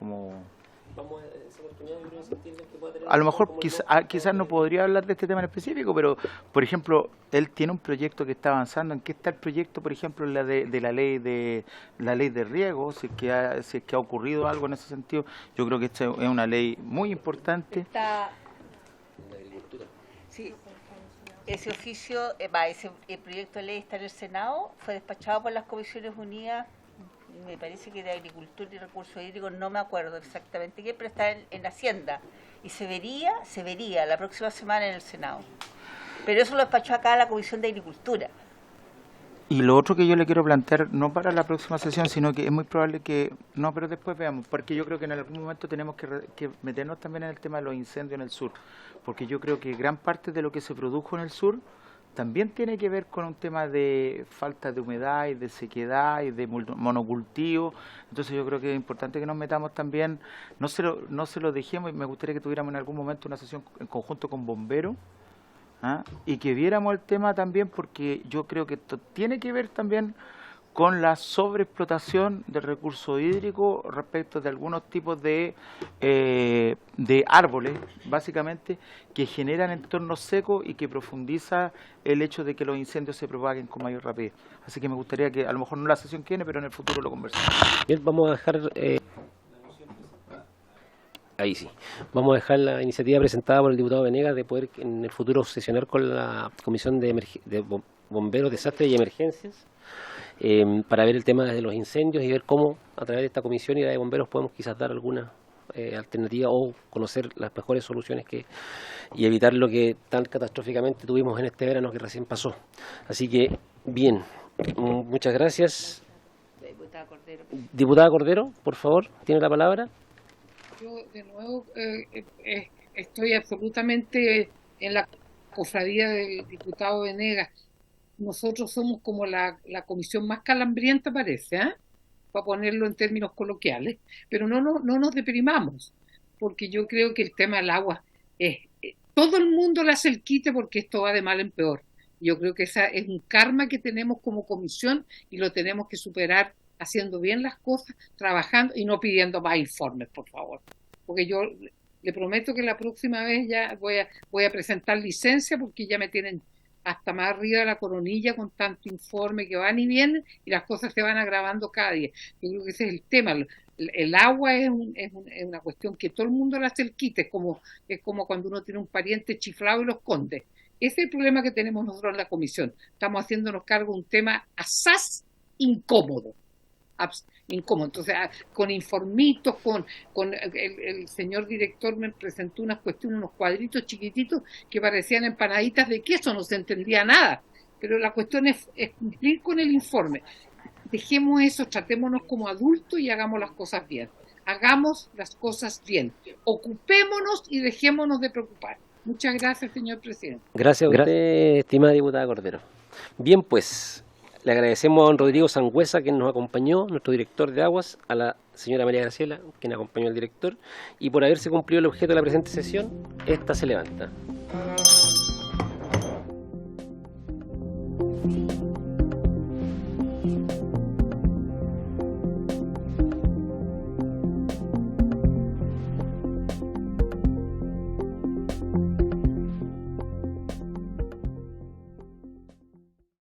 A lo mejor quizás no podría hablar de este tema en específico, pero por ejemplo, él tiene un proyecto que está avanzando. ¿En qué está el proyecto, por ejemplo, de la ley de riego? Si es que ha ocurrido algo en ese sentido. Yo creo que esta es una ley muy importante. Sí. Ese oficio, el proyecto de ley está en el Senado, fue despachado por las Comisiones Unidas me parece que de Agricultura y Recursos Hídricos, no me acuerdo exactamente qué, pero está en Hacienda. Y se vería la próxima semana en el Senado. Pero eso lo despachó acá la Comisión de Agricultura. Y lo otro que yo le quiero plantear, no para la próxima sesión, sino que es muy probable que... No, pero después veamos, porque yo creo que en algún momento tenemos que meternos también en el tema de los incendios en el sur, porque yo creo que gran parte de lo que se produjo en el sur también tiene que ver con un tema de falta de humedad y de sequedad y de monocultivo. Entonces yo creo que es importante que nos metamos también, no se lo dejemos, y me gustaría que tuviéramos en algún momento una sesión en conjunto con bomberos, y que viéramos el tema también, porque yo creo que esto tiene que ver también con la sobreexplotación del recurso hídrico respecto de algunos tipos de árboles, básicamente, que generan entornos secos y que profundiza el hecho de que los incendios se propaguen con mayor rapidez. Así que me gustaría que, a lo mejor no la sesión que viene, pero en el futuro lo conversemos. Bien, vamos a dejar... Ahí sí. Vamos a dejar la iniciativa presentada por el diputado Venegas de poder en el futuro sesionar con la Comisión de Bomberos, Desastres y Emergencias para ver el tema de los incendios y ver cómo a través de esta comisión y de bomberos podemos quizás dar alguna alternativa o conocer las mejores soluciones y evitar lo que tan catastróficamente tuvimos en este verano que recién pasó. Así que, bien, muchas gracias. Diputada Cordero, por favor, tiene la palabra. Yo de nuevo estoy absolutamente en la cofradía del diputado Venegas. Nosotros somos como la comisión más calambrienta, parece, para ponerlo en términos coloquiales, pero no nos deprimamos, porque yo creo que el tema del agua todo el mundo le hace el quite porque esto va de mal en peor. Yo creo que esa es un karma que tenemos como comisión y lo tenemos que superar haciendo bien las cosas, trabajando y no pidiendo más informes, por favor. Porque yo le prometo que la próxima vez ya voy a presentar licencia, porque ya me tienen hasta más arriba de la coronilla con tanto informe que van y vienen y las cosas se van agravando cada día. Yo creo que ese es el tema. El agua es una cuestión que todo el mundo le hace el quite, es como cuando uno tiene un pariente chiflado y lo esconde. Ese es el problema que tenemos nosotros en la comisión. Estamos haciéndonos cargo de un tema asaz incómodo. Entonces, con informitos, con el señor director me presentó unas cuestiones, unos cuadritos chiquititos que parecían empanaditas de queso, no se entendía nada, pero la cuestión es cumplir con el informe. Dejemos eso, tratémonos como adultos y hagamos las cosas bien. Hagamos las cosas bien, ocupémonos y dejémonos de preocupar. Muchas gracias, señor presidente. Gracias a usted, estimada diputada Cordero. Bien, pues le agradecemos a don Rodrigo Sangüesa, quien nos acompañó, nuestro director de aguas, a la señora María Graciela, quien acompañó al director, y por haberse cumplido el objeto de la presente sesión, esta se levanta.